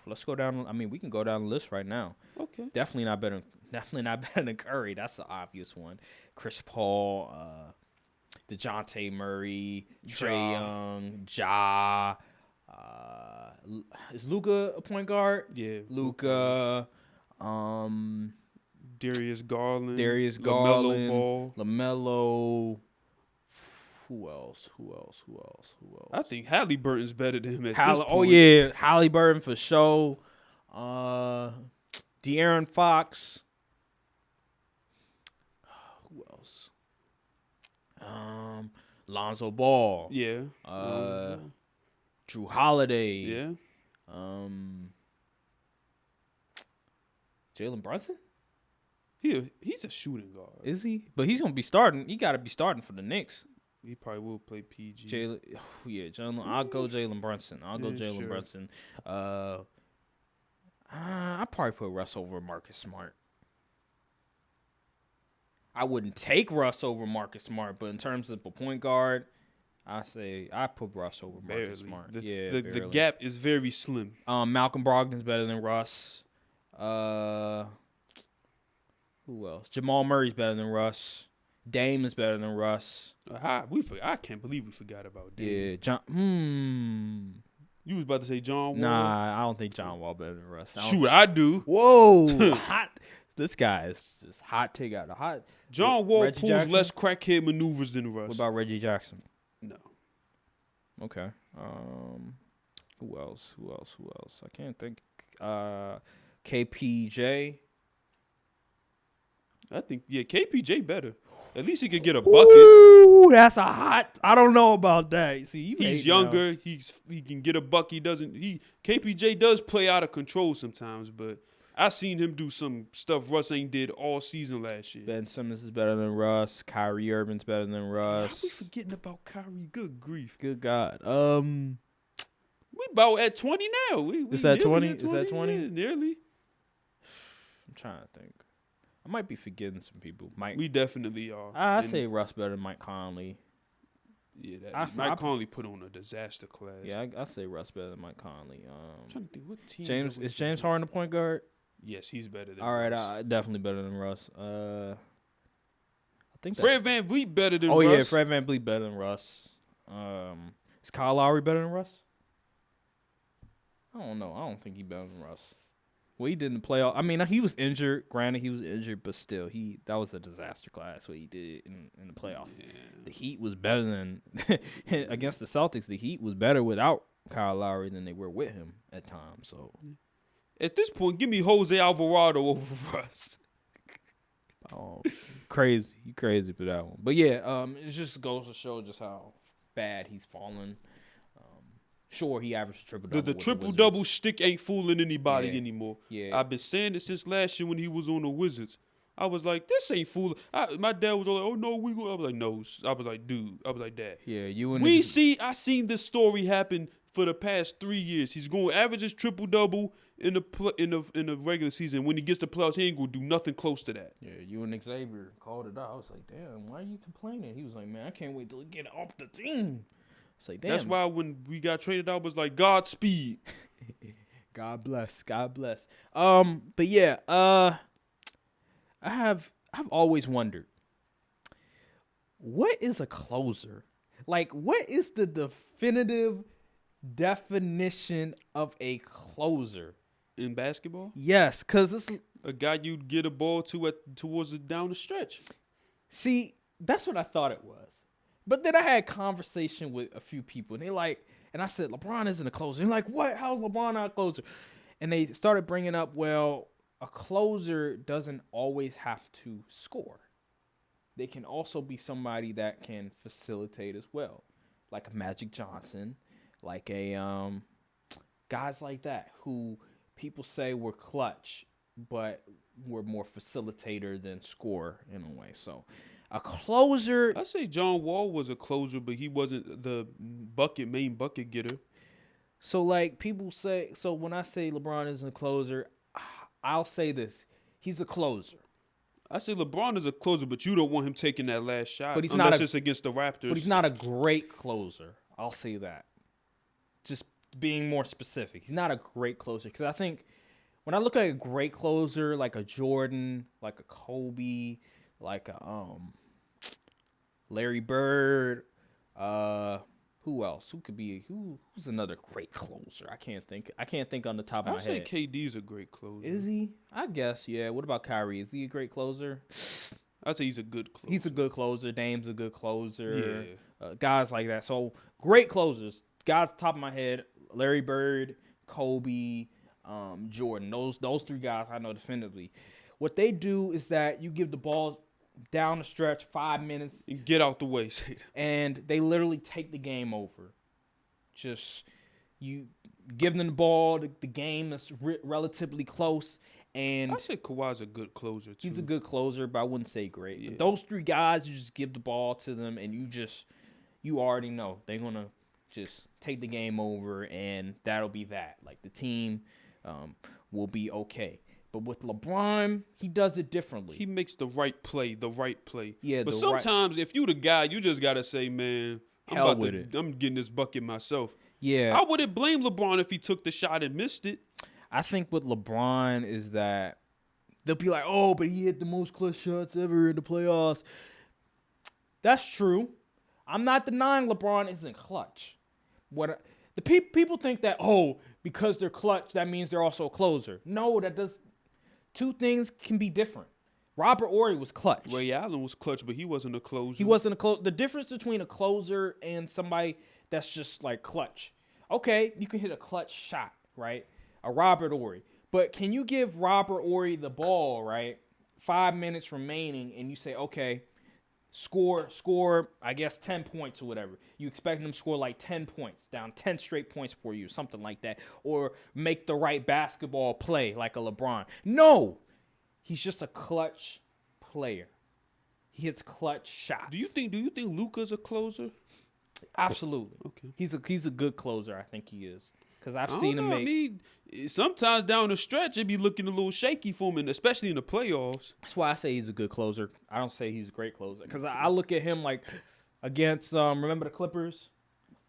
Let's go down. I mean, we can go down the list right now. Okay. Definitely not better than Curry. That's the obvious one. Chris Paul, DeJounte Murray, Trae Young, Ja. Is Luka a point guard? Yeah. Luka. Darius Garland. LaMelo Ball. LaMelo. Who else? I think Halliburton's better than him at this point. Oh yeah, Halliburton for sure. De'Aaron Fox. Who else? Lonzo Ball. Yeah. Drew Holiday. Yeah. Jalen Brunson? He's a shooting guard. Is he? But he's gonna be starting. He got to be starting for the Knicks. He probably will play PG. Jalen. I'll go Jalen Brunson. Brunson. I probably put Russ over Marcus Smart. I wouldn't take Russ over Marcus Smart, but in terms of a point guard, I put Russ over Marcus Smart. The gap is very slim. Malcolm Brogdon's better than Russ. Who else? Jamal Murray's better than Russ. Dame is better than Russ. I can't believe we forgot about Dame. Yeah, John. You was about to say John Wall? Nah, I don't think John Wall better than Russ. Shoot, I do. Whoa, hot. This guy is just hot take out the hot. John Wall Reggie pulls Jackson? less crackhead maneuvers than Russ. What about Reggie Jackson? No. Okay. Who else? I can't think. KPJ. I think KPJ better. At least he could get a bucket. Ooh, that's a hot. I don't know about that. See, he's younger. He can get a buck. KPJ does play out of control sometimes, but I seen him do some stuff Russ ain't did all season last year. Ben Simmons is better than Russ. Kyrie Irving's better than Russ. How we forgetting about Kyrie? Good grief. Good God. We about at 20 now. Is that 20? Is that 20? Yeah, nearly. I'm trying to think. I might be forgetting some people. We definitely are. I say Russ better than Mike Conley. Yeah, Mike Conley put on a disaster class. Yeah, I say Russ better than Mike Conley. I'm trying to think what team. Is James Harden the point guard? Yes, he's better than. All right, Russ. Definitely better than Russ. I think Fred VanVleet better than Russ. Oh yeah, Fred VanVleet better than Russ. Is Kyle Lowry better than Russ? I don't know. I don't think he better than Russ. Well, he did in the playoff. I mean, he was injured. Granted, he was injured, but still, that was a disaster class what he did in the playoffs. Yeah. The Heat was better than against the Celtics. The Heat was better without Kyle Lowry than they were with him at times. So, at this point, give me Jose Alvarado over Russ. Oh, crazy! You crazy for that one. But yeah, it just goes to show just how bad he's fallen. Sure, he averaged triple-double. The triple-double shtick ain't fooling anybody anymore. Yeah. I've been saying it since last year when he was on the Wizards. I was like, this ain't fooling. My dad was like, oh, no, we go. I was like, no. I was like, dude. I was like, Dad. Yeah, you and I seen this story happen for the past 3 years. He's going to average his triple-double in the regular season. When he gets to playoffs, he ain't going to do nothing close to that. Yeah, you and Xavier called it out. I was like, damn, why are you complaining? He was like, man, I can't wait till he get off the team. Like, damn. That's why when we got traded out, it was like Godspeed. God bless. But yeah, I've always wondered, what is a closer? Like, what is the definitive definition of a closer in basketball? Yes, because it's a guy you'd get a ball to towards down the stretch. See, that's what I thought it was. But then I had a conversation with a few people, and I said, LeBron isn't a closer. And they're like, what? How's LeBron not a closer? And they started bringing up, well, a closer doesn't always have to score. They can also be somebody that can facilitate as well, like a Magic Johnson, like a guys like that who people say were clutch, but were more facilitator than scorer in a way. So a closer. I say John Wall was a closer, but he wasn't the main bucket getter. So like people say, so when I say LeBron isn't a closer, I'll say this: he's a closer. I say LeBron is a closer, but you don't want him taking that last shot. But he's unless not it's against the Raptors. But he's not a great closer. I'll say that. Just being more specific, he's not a great closer because I think when I look at a great closer like a Jordan, like a Kobe, like a Larry Bird, who else? Who could be? Who's another great closer? I can't think on the top of my head. I say KD's a great closer. Is he? I guess. Yeah. What about Kyrie? Is he a great closer? I'd say he's a good closer. He's a good closer. Dame's a good closer. guys like that. So great closers. Guys, top of my head, Larry Bird, Kobe, Jordan. Those 3 guys I know definitively. What they do is that you give the ball down the stretch 5 minutes. And get out the way. And they literally take the game over. Just you give them the ball, the game is relatively close. And I said Kawhi's a good closer, too. He's a good closer, but I wouldn't say great. Yeah. But those 3 guys, you just give the ball to them, and you already know they're going to just take the game over, and that'll be that. Like, the team will be okay. But with LeBron, he does it differently. He makes the right play. Yeah, but sometimes if you the guy, you just got to say, man, I'm getting this bucket myself. Yeah. I wouldn't blame LeBron if he took the shot and missed it. I think with LeBron is that they'll be like, oh, but he hit the most clutch shots ever in the playoffs. That's true. I'm not denying LeBron isn't clutch. The people think that, because they're clutch, that means they're also a closer. No, that does. 2 things can be different. Robert Horry was clutch. Ray Allen was clutch, but he wasn't a closer. He wasn't a closer. The difference between a closer and somebody that's just like clutch. Okay, you can hit a clutch shot, right? A Robert Horry. But can you give Robert Horry the ball, right? 5 minutes remaining, and you say, okay, score, I guess, 10 points or whatever. You expect him to score like 10 points, down 10 straight points for you, something like that. Or make the right basketball play like a LeBron. No, he's just a clutch player. He hits clutch shots. Do you think Luka's a closer? Absolutely. Okay. He's a good closer, I think he is. Because I've seen him make. I mean, sometimes down the stretch, it be looking a little shaky for him, especially in the playoffs. That's why I say he's a good closer. I don't say he's a great closer. Because I look at him like against, remember the Clippers?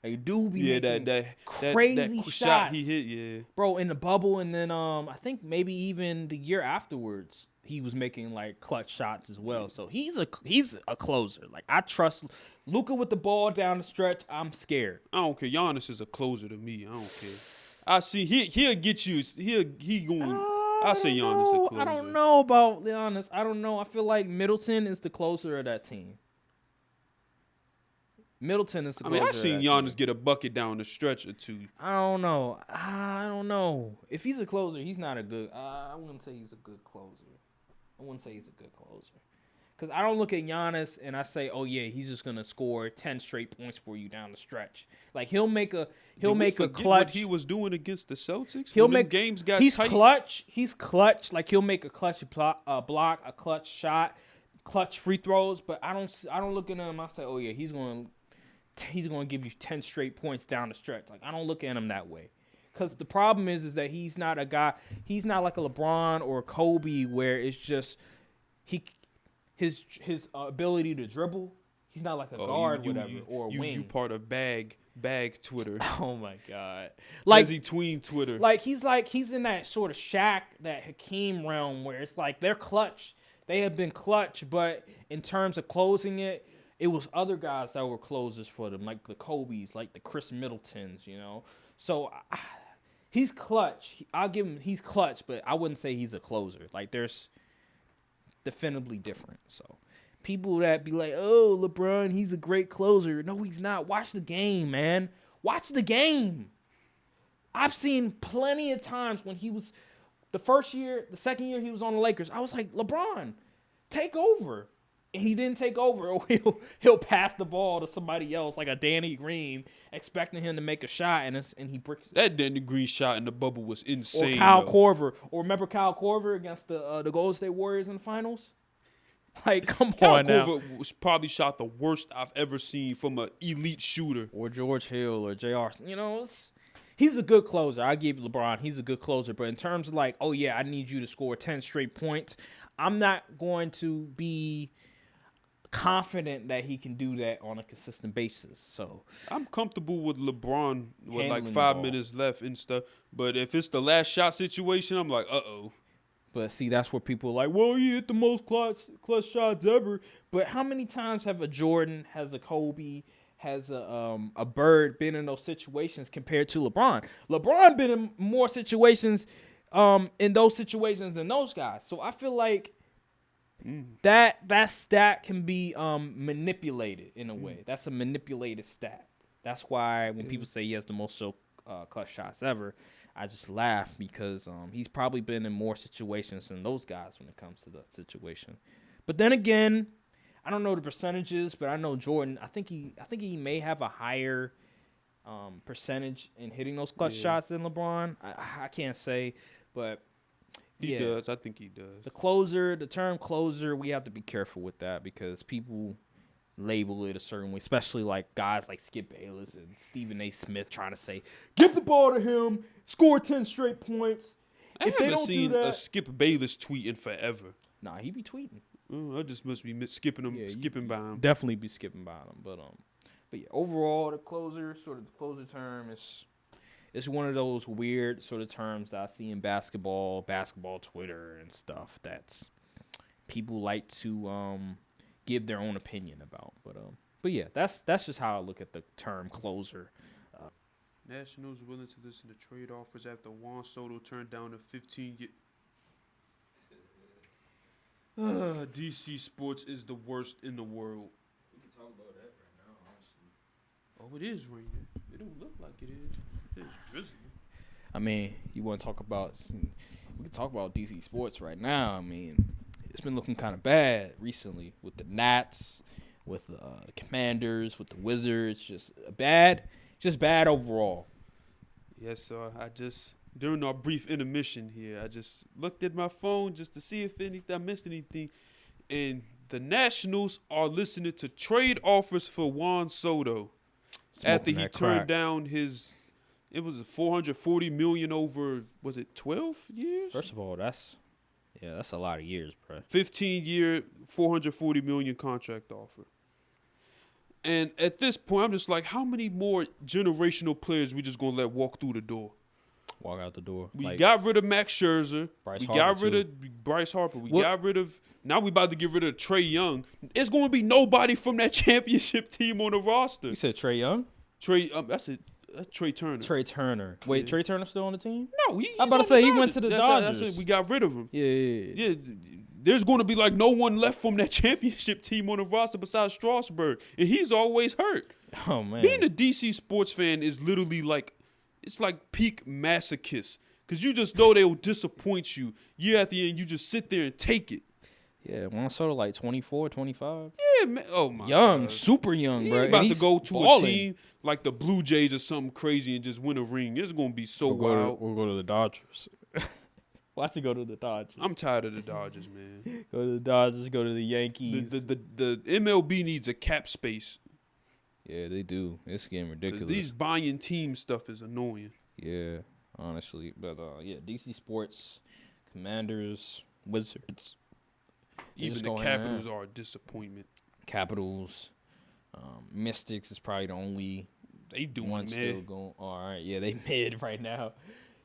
They do be making crazy that shots. Shot he hit, yeah. Bro, in the bubble, and then I think maybe even the year afterwards, he was making like clutch shots as well. So he's a closer. Like, I trust Luka with the ball down the stretch. I'm scared. I don't care. Giannis is a closer to me. I don't care. I see he'll get you. He going. I say Giannis a closer. I don't know about Giannis. I don't know. I feel like Middleton is the closer of that team. Middleton is the closer. I've seen Giannis get a bucket down the stretch or 2. I don't know. If he's a closer, he's not a good. I wouldn't say he's a good closer. Because I don't look at Giannis and I say, oh yeah, he's just gonna score 10 straight points for you down the stretch. Like he'll make a clutch. What he was doing against the Celtics. Games got he's tight. Clutch. He's clutch. Like he'll make a clutch block, a clutch shot, clutch free throws. But I don't look at him. I say, oh yeah, he's going to give you 10 straight points down the stretch. Like I don't look at him that way. Because the problem is that he's not a guy. He's not like a LeBron or a Kobe where it's just his ability to dribble. He's not like a guard, or a wing. You part of bag Twitter. Oh my God! Like he tween Twitter. Like he's in that sort of Shaq, that Hakeem realm where it's like they're clutch. They have been clutch, but in terms of closing it, it was other guys that were closers for them, like the Kobe's, like the Chris Middletons, you know. So he's clutch. I'll give him. He's clutch, but I wouldn't say he's a closer. Like there's definitively different. So people that be like, oh, LeBron, he's a great closer. No, he's not. Watch the game, man. Watch the game. I've seen plenty of times when he was the second year he was on the Lakers. I was like, LeBron, take over. And he didn't take over. Or he'll pass the ball to somebody else, like a Danny Green, expecting him to make a shot, and he bricks it. That Danny Green shot in the bubble was insane. Or Kyle Korver. Or remember Kyle Korver against the Golden State Warriors in the finals? Like, come on now. Kyle Korver was probably shot the worst I've ever seen from an elite shooter. Or George Hill or J.R. You know, he's a good closer. I give LeBron. He's a good closer. But in terms of like, oh, yeah, I need you to score 10 straight points, I'm not going to be confident that he can do that on a consistent basis. So I'm comfortable with LeBron with like Handling 5 the ball. minutes left and stuff. But if it's the last shot situation, I'm like, uh-oh. But see, that's where people are like, well, he hit the most clutch shots ever. But how many times have a Jordan, has a Kobe, has a Bird been in those situations compared to LeBron? LeBron been in more situations in those situations than those guys. So I feel like That stat can be manipulated in a way. That's a manipulated stat. That's why when people say he has the most clutch shots ever, I just laugh because he's probably been in more situations than those guys when it comes to the situation. But then again, I don't know the percentages, but I know Jordan. I think he may have a higher percentage in hitting those clutch shots than LeBron. I can't say, but he does. I think he does. The term closer, we have to be careful with that because people label it a certain way, especially like guys like Skip Bayless and Stephen A. Smith trying to say, "Give the ball to him, score 10 straight points." I haven't seen a Skip Bayless tweet in forever. Nah, he be tweeting. I just must be skipping by him. Definitely be skipping by him, but yeah. Overall, the closer term is one of those weird sort of terms that I see in basketball Twitter and stuff that's people like to give their own opinion about. But yeah, that's just how I look at the term closer. Nationals willing to listen to trade offers after Juan Soto turned down a 15-year. DC Sports is the worst in the world. We can talk about that right now, honestly. Oh, it is raining. It don't look like it is. It's drizzling. I mean, you want to talk about? We can talk about DC Sports right now. I mean, it's been looking kind of bad recently with the Nats, with the Commanders, with the Wizards. Just bad overall. Yes, sir. During our brief intermission here, I just looked at my phone just to see if I missed anything. And the Nationals are listening to trade offers for Juan Soto after he turned down his. It was $440 million over. Was it 12 years? First of all, that's a lot of years, bro. 15-year, $440 million contract offer. And at this point, I'm just like, how many more generational players we just gonna let walk through the door? Walk out the door. We got rid of Max Scherzer. Bryce got rid of Bryce Harper. Got rid of. Now we about to get rid of Trey Young. It's going to be nobody from that championship team on the roster. You said Trey Young? That's it. Trey Turner. Trey Turner. Wait, Trey Turner still on the team? No, he's I'm about to say he went to the Dodgers. That's it. We got rid of him. Yeah. There's going to be like no one left from that championship team on the roster besides Strasburg, and he's always hurt. Oh man. Being a DC sports fan is literally like. It's like peak masochist because you just know they'll disappoint you. Year at the end, you just sit there and take it. Yeah, Juan Soto like 24, 25. Yeah, man. Oh, my young, God. super young, bro. He's about to go to balling. a team like the Blue Jays or something crazy and just win a ring. It's going to be so wild. We'll go to the Dodgers. We'll have to go to the Dodgers. I'm tired of the Dodgers, man. Go to the Dodgers, go to the Yankees. The MLB needs a cap space. Yeah, they do. It's getting ridiculous. These buying team stuff is annoying. Yeah, honestly. But, yeah, DC Sports, Commanders, Wizards. Even the Capitals are a disappointment. Capitals. Mystics is probably the only one still going. All right, yeah, they mid right now.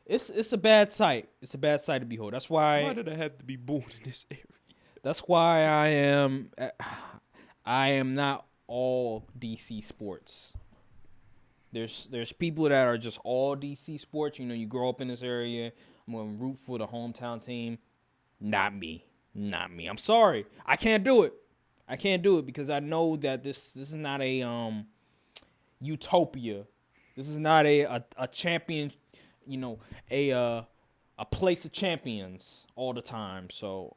It's a bad sight. It's a bad sight to behold. That's why. Why did I have to be born in this area? That's why I am not all DC sports. There's people that are just all DC sports. You know, you grow up in this area. I'm gonna root for the hometown team. Not me. I'm sorry. I can't do it because I know that this is not a utopia. This is not a champion. You know, a place of champions all the time. So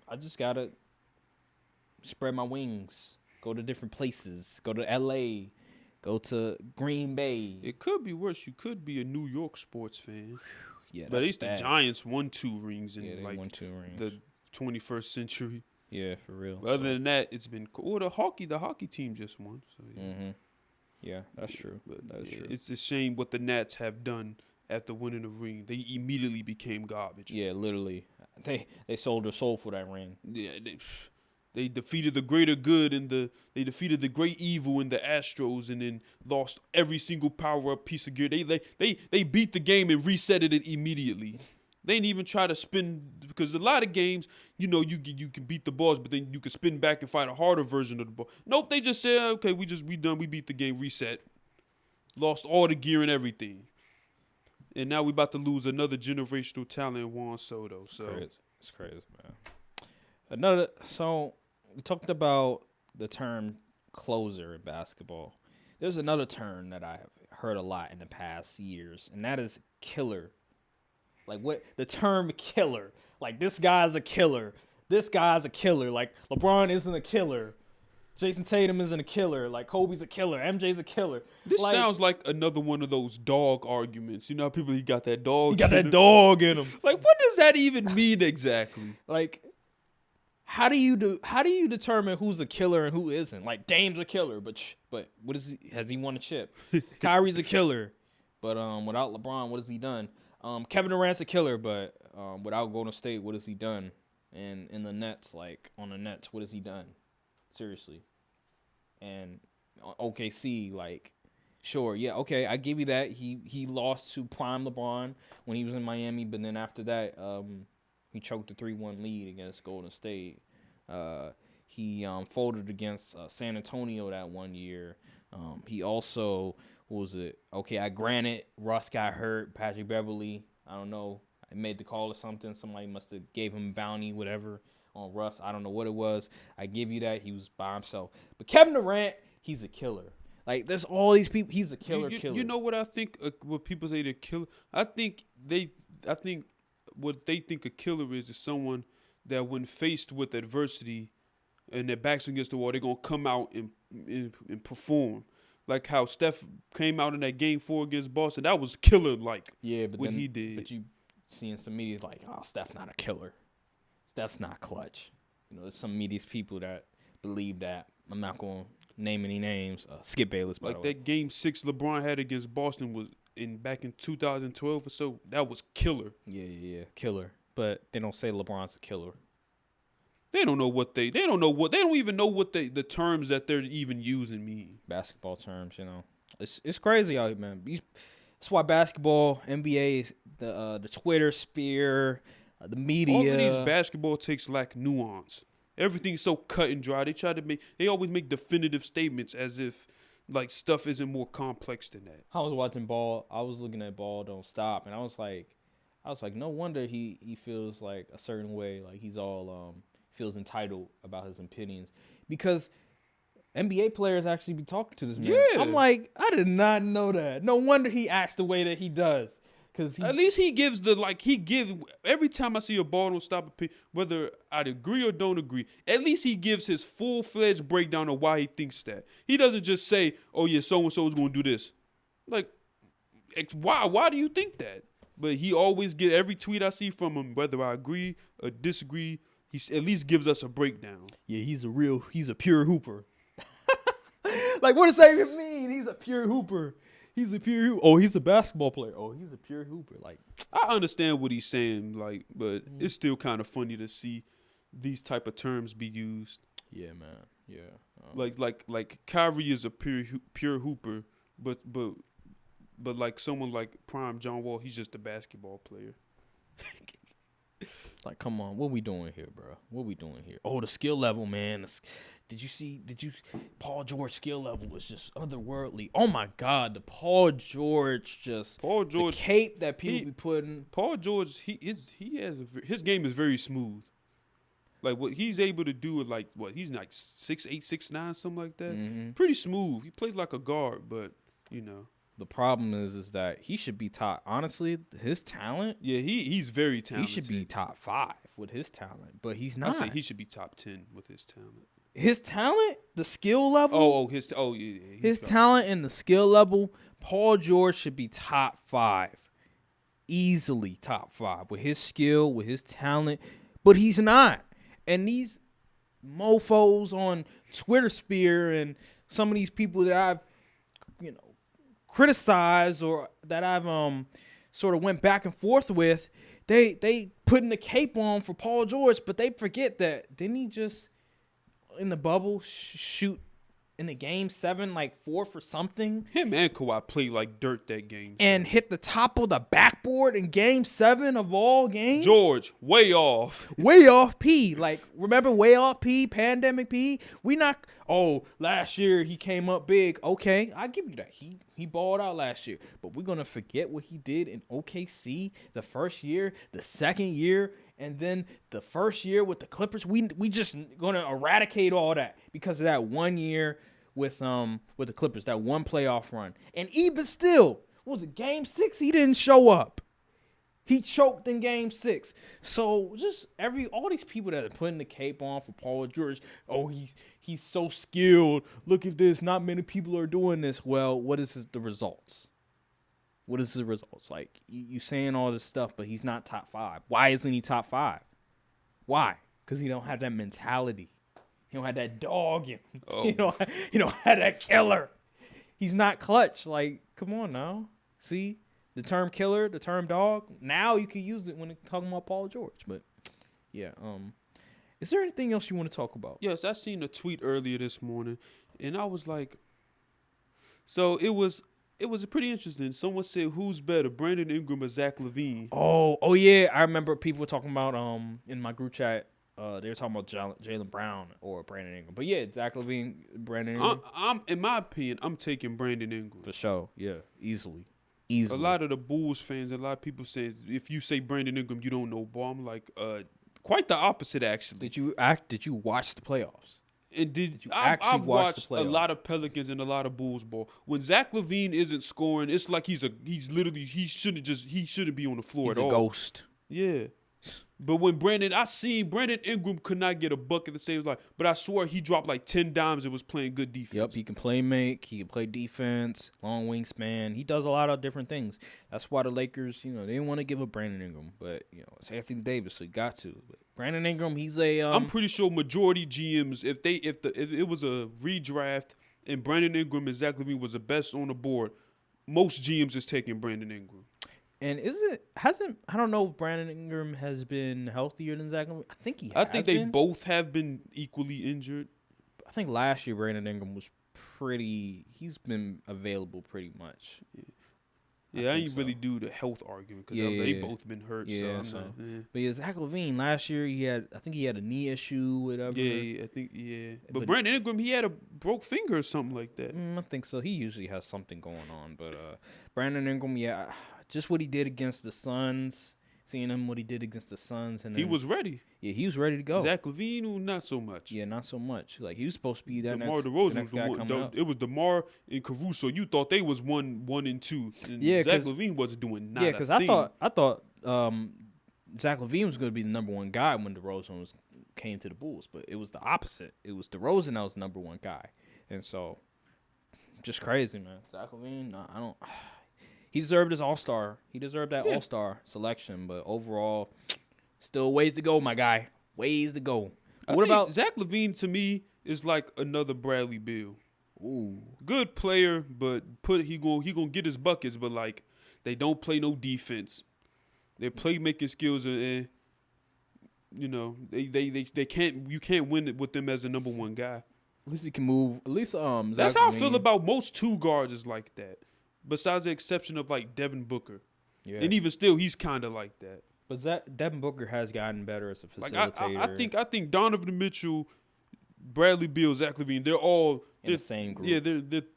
I just gotta spread my wings. Go to different places. Go to LA. Go to Green Bay. It could be worse. You could be a New York sports fan. Yeah, but at least the Giants won 2 rings in won 2 rings. The 21st century. Yeah, for real. But other than that, it's been cool. Well, the hockey team just won. So yeah. Mm-hmm. Yeah, that's true. That's true. It's a shame what the Nats have done after winning the ring. They immediately became garbage. Yeah, literally. They sold their soul for that ring. Yeah, they defeated the greater good and they defeated the great evil in the Astros and then lost every single power-up piece of gear. They beat the game and reset it immediately. They didn't even try to spin because a lot of games, you know, you can beat the balls, but then you can spin back and fight a harder version of the ball. Nope, they just said, okay, we done, we beat the game, reset, lost all the gear and everything, and now we about to lose another generational talent, Juan Soto. So it's crazy, man. So we talked about the term closer in basketball. There's another term that I've heard a lot in the past years, and that is killer. Like what the term killer. Like this guy's a killer. This guy's a killer. Like LeBron isn't a killer. Jason Tatum isn't a killer. Like Kobe's a killer. MJ's a killer. This like, sounds like another one of those dog arguments. You know how people, he got that dog. He got that dog in him. Like, what does that even mean exactly? Like, how do you determine who's a killer and who isn't? Like Dame's a killer, but what is he? Has he won a chip? Kyrie's a killer, but without LeBron, what has he done? Kevin Durant's a killer, but without Golden State, what has he done? And in the Nets, like on the Nets, what has he done? Seriously. And OKC, like, sure, yeah, okay, I give you that. He lost to prime LeBron when he was in Miami, but then after that, he choked a 3-1 lead against Golden State. He folded against San Antonio that one year. He also, what was it? Okay, I granted Russ got hurt. Patrick Beverley, I don't know. I made the call or something. Somebody must have gave him a bounty, whatever, on Russ. I don't know what it was. I give you that. He was by himself. But Kevin Durant, he's a killer. Like, there's all these people. He's a killer. You know what I think? What people say they're killer. I think what they think a killer is someone that when faced with adversity and their backs against the wall, they're gonna come out and perform. Like how Steph came out in that Game 4 against Boston. That was killer. Like, yeah, but what he did. But you seeing some media like, oh, Steph's not a killer. Steph's not clutch. You know, there's some media people that believe that. I'm not gonna name any names. Skip Bayless, by the way. Like that Game 6 LeBron had against Boston was back in 2012 or so. That was killer. Yeah, killer. But they don't say LeBron's a killer. They don't even know what the terms that they're even using mean. Basketball terms, you know. It's crazy out here, man. That's why basketball, NBA, the Twitter sphere, the media. All of these basketball takes lack nuance. Everything's so cut and dry. They always make definitive statements as if like stuff isn't more complex than that. I was watching ball. I was looking at Ball Don't Stop, and I was like, no wonder he feels like a certain way, like he's all feels entitled about his opinions, because NBA players actually be talking to this man. Yeah. I'm like, I did not know that. No wonder he acts the way that he does. At least he gives every time I see a Ball Don't Stop opinion, whether I'd agree or don't agree, at least he gives his full-fledged breakdown of why he thinks that. He doesn't just say, oh yeah, so-and-so is going to do this. Like, why do you think that? But he always get every tweet I see from him, whether I agree or disagree, he at least gives us a breakdown. Yeah, he's a pure hooper. Like, what does that even mean? He's a pure hooper. He's a pure hooper. Oh, he's a basketball player. Oh, he's a pure hooper. Like, I understand what he's saying, like, but it's still kind of funny to see these type of terms be used. Yeah, man. Yeah. Like Kyrie is a pure hooper, but like someone like Prime John Wall, he's just a basketball player. Like, come on, what we doing here, bro? What we doing here? Oh, the skill level, man. Did you Paul George skill level is just otherworldly. Oh my God, the the cape that people be putting. Paul George, his game is very smooth. Like what he's able to do with he's like 6'8", 6'9", something like that. Mm-hmm. Pretty smooth. He plays like a guard, but you know. The problem is that he should be top. Honestly, his talent. Yeah, he's very talented. He should be top 5 with his talent, but he's not. I say he should be top 10 with his talent. His talent, the skill level. His talent and the skill level. Paul George should be top 5, easily top 5 with his skill, with his talent, but he's not. And these mofos on Twitter sphere and some of these people that I've, criticized or that I've sort of went back and forth with, they putting the cape on for Paul George, but they forget that didn't he just in the bubble shoot in the Game 7 like 4 for something? Him and Kawhi played like dirt that game. And hit the top of the backboard in Game 7 of all games? George, way off. Way off P. Like, remember way off P, pandemic P? Last year he came up big. Okay, I give you that. He balled out last year. But we're going to forget what he did in OKC the first year, the second year, And then the first year with the Clippers, we just gonna eradicate all that because of that 1 year with the Clippers, that one playoff run. And even still, what was it, Game 6? He didn't show up. He choked in Game 6. So just all these people that are putting the cape on for Paul George, oh, he's so skilled. Look at this. Not many people are doing this. Well, what is the results? What is the results? Like, you saying all this stuff, but he's not top 5. Why isn't he top 5? Why? Because he don't have that mentality. He don't have that dog in him. Oh. He don't have that killer. He's not clutch. Like, come on now. See? The term killer, the term dog, now you can use it when talking about Paul George. But, yeah. Is there anything else you want to talk about? Yes, I seen a tweet earlier this morning, and I was like, so it was pretty interesting. Someone said, who's better, Brandon Ingram or Zach LaVine? Oh yeah. I remember people were talking about in my group chat, they were talking about Jaylen Brown or Brandon Ingram. But yeah, Zach LaVine, Brandon Ingram. I'm in my opinion, I'm taking Brandon Ingram. For sure, yeah, easily. A lot of the Bulls fans, a lot of people say, if you say Brandon Ingram, you don't know ball. I'm like, quite the opposite, actually. Did you watch the playoffs? And I've watched a lot of Pelicans and a lot of Bulls ball. When Zach LaVine isn't scoring, it's like he shouldn't be on the floor at all. He's a ghost. Yeah. But when I seen Brandon Ingram could not get a bucket to save his life, but I swear he dropped like 10 dimes and was playing good defense. Yep, he can play make, he can play defense, long wingspan. He does a lot of different things. That's why the Lakers, they didn't want to give up Brandon Ingram, but it's Anthony Davis, so you got to. But Brandon Ingram, he's a. I'm pretty sure majority GMs, if it was a redraft and Brandon Ingram and Zach LaVine was the best on the board, most GMs is taking Brandon Ingram. And I don't know if Brandon Ingram has been healthier than Zach LaVine. I think he has. I think they both have been equally injured. I think last year Brandon Ingram was he's been available pretty much. Yeah, I ain't really do the health argument because they both been hurt. Yeah, so. But yeah, Zach LaVine last year I think he had a knee issue, whatever. Yeah, I think But Brandon Ingram, he had a broke finger or something like that. I think so. He usually has something going on. But Brandon Ingram, just what he did against the Suns, seeing him what he did against the Suns, and he was ready. Yeah, he was ready to go. Zach LaVine, not so much. Yeah, not so much. Like he was supposed to be that DeMar DeRozan was the one. It was DeMar and Caruso. You thought they was 1 and 2. And Zach LaVine wasn't doing nothing. Yeah, because I thought Zach LaVine was going to be the number 1 guy when DeRozan came to the Bulls, but it was the opposite. It was DeRozan that was the number 1 guy, and so just crazy, man. Zach LaVine, I don't. He deserved his All-Star. He deserved that All-Star selection, but overall, still ways to go, my guy. Ways to go. What about Zach LaVine? To me, is like another Bradley Beal. Ooh, good player, but he gonna get his buckets, but like they don't play no defense. Their playmaking skills are, they can't. You can't win it with them as the number 1 guy. At least he can move. At least Zach That's how LaVine. I feel about most 2 guards is like that. Besides the exception of like Devin Booker, and even still, he's kind of like that. But Devin Booker has gotten better as a facilitator. Like I think Donovan Mitchell, Bradley Beal, Zach LaVine, they're all in the same group. Yeah,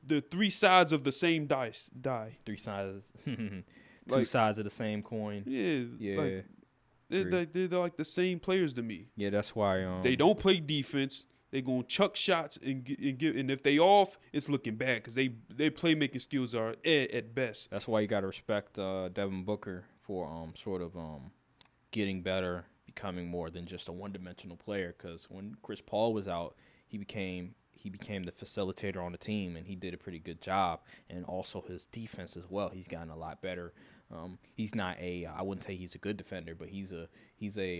they're 3 sides of the same die. 3 sides, 2 sides of the same coin. Yeah. Like, they're like the same players to me. Yeah, that's why they don't play defense. They gonna chuck shots and give, and if they off, it's looking bad because their playmaking skills are at best. That's why you gotta respect Devin Booker for sort of getting better, becoming more than just a one-dimensional player. Because when Chris Paul was out, he became the facilitator on the team, and he did a pretty good job. And also his defense as well. He's gotten a lot better. He's not I wouldn't say he's a good defender, but he's a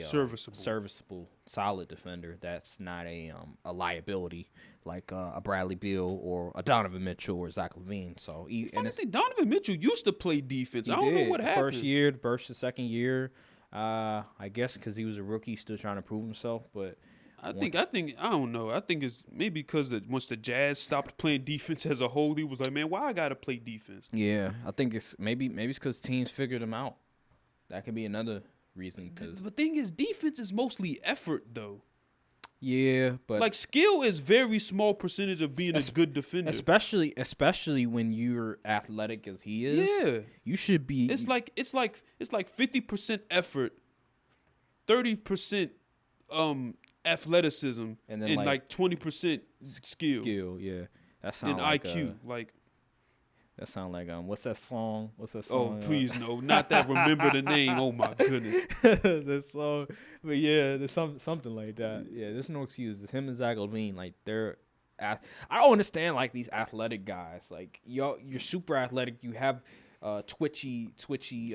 serviceable, solid defender. That's not a liability like a Bradley Beal or a Donovan Mitchell or Zach LaVine. So Donovan Mitchell used to play defense. I don't know what happened. First year, the second year, I guess because he was a rookie, still trying to prove himself. But I don't know. I think it's maybe because once the Jazz stopped playing defense as a whole, he was like, man, why I gotta play defense? Yeah, I think it's maybe it's because teams figured him out. That could be another reason. The thing is, defense is mostly effort, though. Yeah, but like skill is very small percentage of being a good defender. Especially when you're athletic as he is. Yeah, you should be. It's like 50% effort 30% athleticism And then, and like 20% skill Yeah, that sound and like IQ. that sound like What's that song? Oh, please no, not that. Remember the name. Oh my goodness. That song, but yeah, there's something like that. Yeah, there's no excuses. Him and Zach LaVine, like I don't understand like these athletic guys. Like you're super athletic. You have twitchy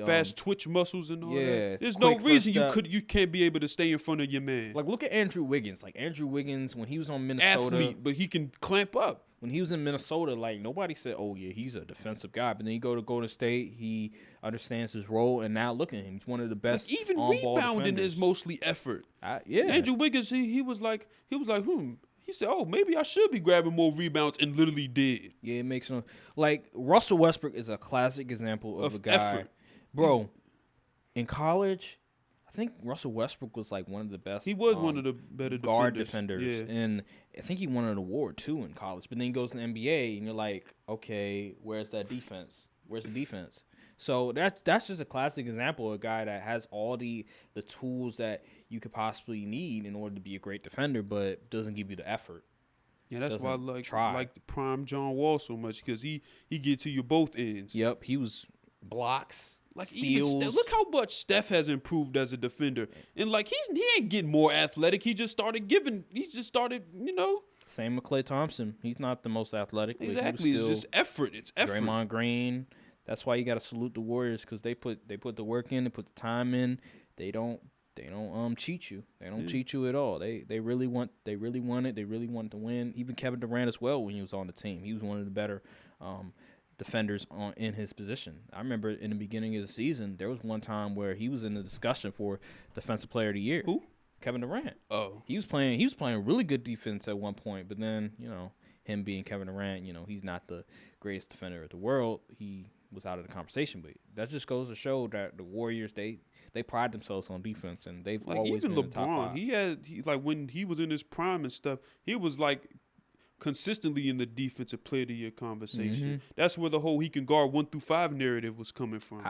Fast twitch muscles and all yeah, that. There's no quick reason first step. you can't be able to stay in front of your man. Like look at Andrew Wiggins. Like Andrew Wiggins when he was on Minnesota. Athlete, but he can clamp up. When he was in Minnesota, like nobody said, "Oh yeah, he's a defensive guy." But then you go to Golden State, he understands his role, and now look at him. He's one of the best. Like even on-ball rebounding defenders. is mostly effort. Yeah. Andrew Wiggins, he was like, He said, "Oh, maybe I should be grabbing more rebounds," and literally did. Yeah, it makes no like Russell Westbrook is a classic example of a guy, effort. Bro. In college, I think Russell Westbrook was like one of the best. He was one of the better guard defenders, Yeah. and I think he won an award too in college. But then he goes to the NBA, and you're like, okay, where's that defense? Where's the defense? So that's just a classic example of a guy that has all the tools that you could possibly need in order to be a great defender, but doesn't give you the effort. Yeah, that's why I try. like the prime John Wall so much, because he get to you both ends. Yep, he was blocks. Like steals. even look how much Steph has improved as a defender, and like he ain't getting more athletic. He just started, Same with Klay Thompson. He's not the most athletic. But Exactly, it's just effort. It's effort. Draymond Green. That's why you got to salute the Warriors, because they put the work in, they put the time in. They don't cheat you. They don't cheat you at all. They really want it. They really want to win. Even Kevin Durant as well when he was on the team. He was one of the better defenders in his position. I remember in the beginning of the season, there was one time where he was in the discussion for Defensive Player of the Year. Who? Kevin Durant. Oh. He was playing really good defense at one point, but then, him being Kevin Durant, he's not the greatest defender of the world. He was out of the conversation, but that just goes to show that the Warriors, they pride themselves on defense, and they've Like always even been in the top LeBron, five. he like when he was in his prime and stuff, he was like consistently in the defensive player of the year conversation. Mhm. That's where the whole he can guard 1 through 5 narrative was coming from.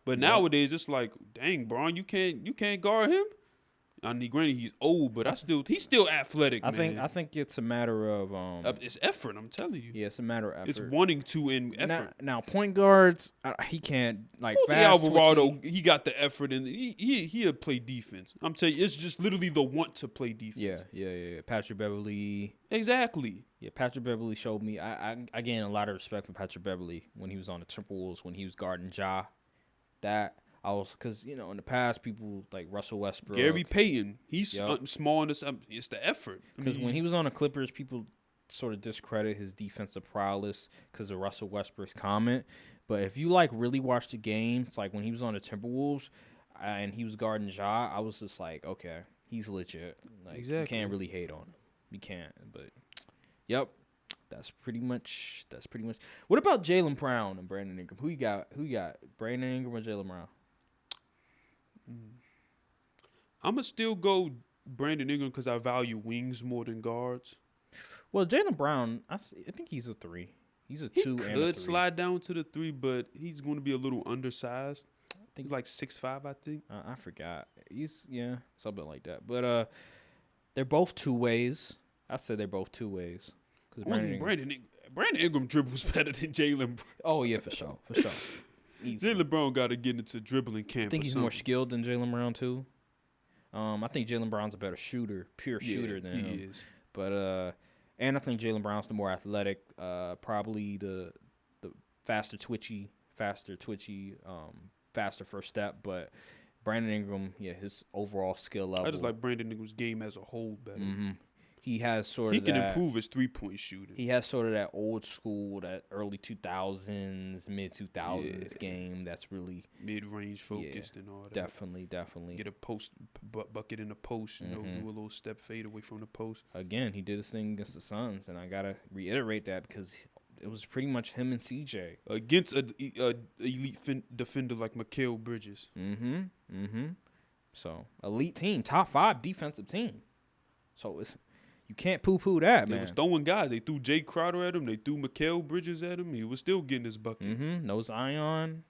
But nowadays it's like, dang, Bron, you can't guard him. I mean, granted he's old, but he's still athletic. I think it's a matter of it's effort. I'm telling you. yeah, it's a matter of effort. It's wanting to and effort. Now point guards, he can't like Jose fast Alvarado, twitchy. he got the effort, and he'll play defense. I'm telling you, it's just literally the want to play defense. Yeah. Patrick Beverly. Exactly. Yeah, Patrick Beverly showed me. I gained a lot of respect for Patrick Beverly when he was on the Timberwolves, when he was guarding Ja. That I was, because in the past people like Russell Westbrook, Gary Payton, he's small in this. It's the effort. Because when he was on the Clippers, people sort of discredit his defensive prowess because of Russell Westbrook's comment. But if you really watch the games, like when he was on the Timberwolves and he was guarding Ja, I was just like, okay, he's legit. Like Exactly. You can't really hate on him. You can't. But yep. That's pretty much. What about Jaylen Brown and Brandon Ingram? Who you got? Brandon Ingram or Jaylen Brown? I'm gonna still go Brandon Ingram because I value wings more than guards. Well, Jaylen Brown, I think he's a 3. He's a 2 and a 3. He could slide down to the 3, but he's going to be a little undersized. I think he's like 6'5", I think. I forgot. He's something like that. But they're both 2-ways. I said they're both 2-ways. Brandon Ingram dribbles better than Jaylen Brown. Oh yeah, for sure. Jaylen Brown got to get into dribbling camp. I think he's more skilled than Jaylen Brown too. I think Jaylen Brown's a better shooter, shooter than him. He is. But and I think Jaylen Brown's the more athletic, probably the faster twitchy, faster first step. But Brandon Ingram, his overall skill level. I just like Brandon Ingram's game as a whole better. Mm-hmm. He has he can improve his 3-point shooting. He has sort of that old school, that early 2000s, mid 2000s game that's really mid-range focused and all that. Definitely. Get a post bucket in the post, do a little step fade away from the post. Again, he did his thing against the Suns, and I gotta reiterate that because it was pretty much him and CJ against a elite defender like Mikal Bridges. So elite team, top 5 defensive team. So you can't poo-poo that, man. They was throwing guys. They threw Jay Crowder at him. They threw Mikal Bridges at him. He was still getting his bucket. No Zion,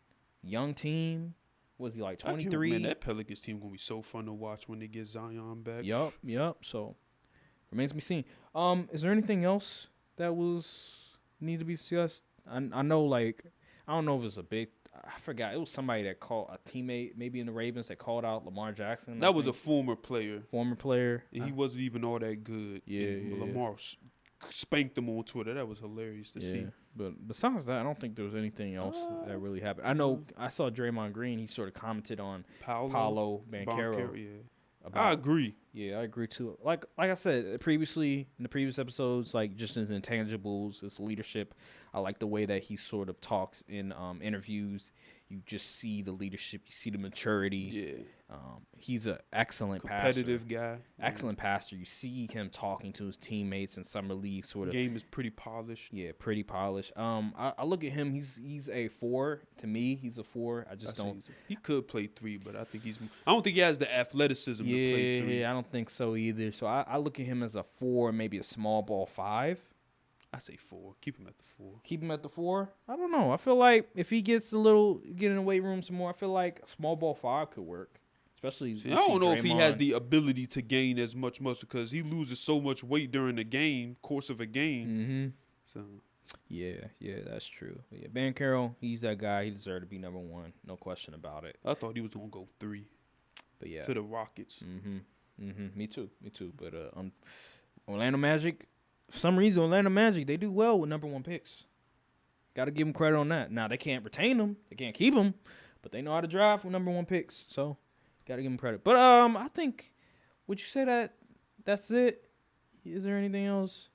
young team. Was he like I can't- 23? Man, that Pelicans team gonna be so fun to watch when they get Zion back. Yup. So remains to be seen. Is there anything else that need to be discussed? I know, like, I don't know if it's a big. I forgot. It was somebody that called a teammate, maybe in the Ravens, that called out Lamar Jackson. That was a former player. And he wasn't even all that good. Yeah, and Lamar spanked him on Twitter. That was hilarious to see. But besides that, I don't think there was anything else that really happened. I know I saw Draymond Green. He sort of commented on Paolo Banchero. Yeah. About, I agree. Yeah, I agree too. Like I said previously in the previous episodes, like just his intangibles, his leadership. I like the way that he sort of talks in interviews. You just see the leadership, you see the maturity. Yeah. He's an excellent competitive guy. Excellent passer. You see him talking to his teammates in summer league. Sort of game is pretty polished. Yeah, pretty polished. I look at him. He's a 4 to me. He's a 4. I just don't. He could play 3, but I don't think he has the athleticism to play 3. Yeah, I don't think so either. So I look at him as a 4, maybe a small ball 5. I say 4. Keep him at the 4. Keep him at the 4. I don't know. I feel like if he gets get in the weight room some more, I feel like a small ball 5 could work. Especially, I don't know if he has the ability to gain as much muscle because he loses so much weight during the course of a game. Mm-hmm. So, yeah, that's true. But yeah, Banchero, he's that guy. He deserved to be number 1, no question about it. I thought he was gonna go 3. But yeah, to the Rockets. Me too. But Orlando Magic, for some reason, Orlando Magic, they do well with number 1 picks. Got to give them credit on that. Now they can't retain them, they can't keep them, but they know how to draft with number 1 picks. So. Got to give him credit. But I think, would you say that's it? Is there anything else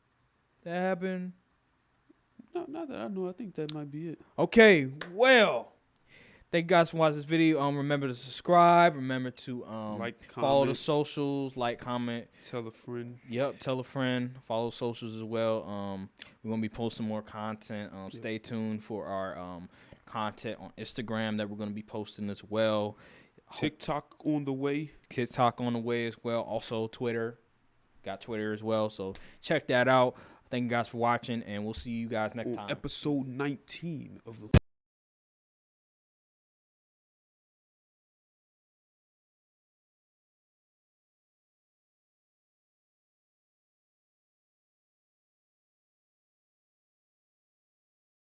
that happened? No, not that I know. I think that might be it. Okay, well, thank you guys for watching this video. Remember to subscribe. Remember to follow the socials, comment. Tell a friend. Yep, tell a friend. Follow socials as well. We're going to be posting more content. Stay tuned for our content on Instagram that we're going to be posting as well. TikTok on the way. TikTok on the way as well. Also Twitter. Got Twitter as well. So check that out. Thank you guys for watching, and we'll see you guys next time. Episode 19 of the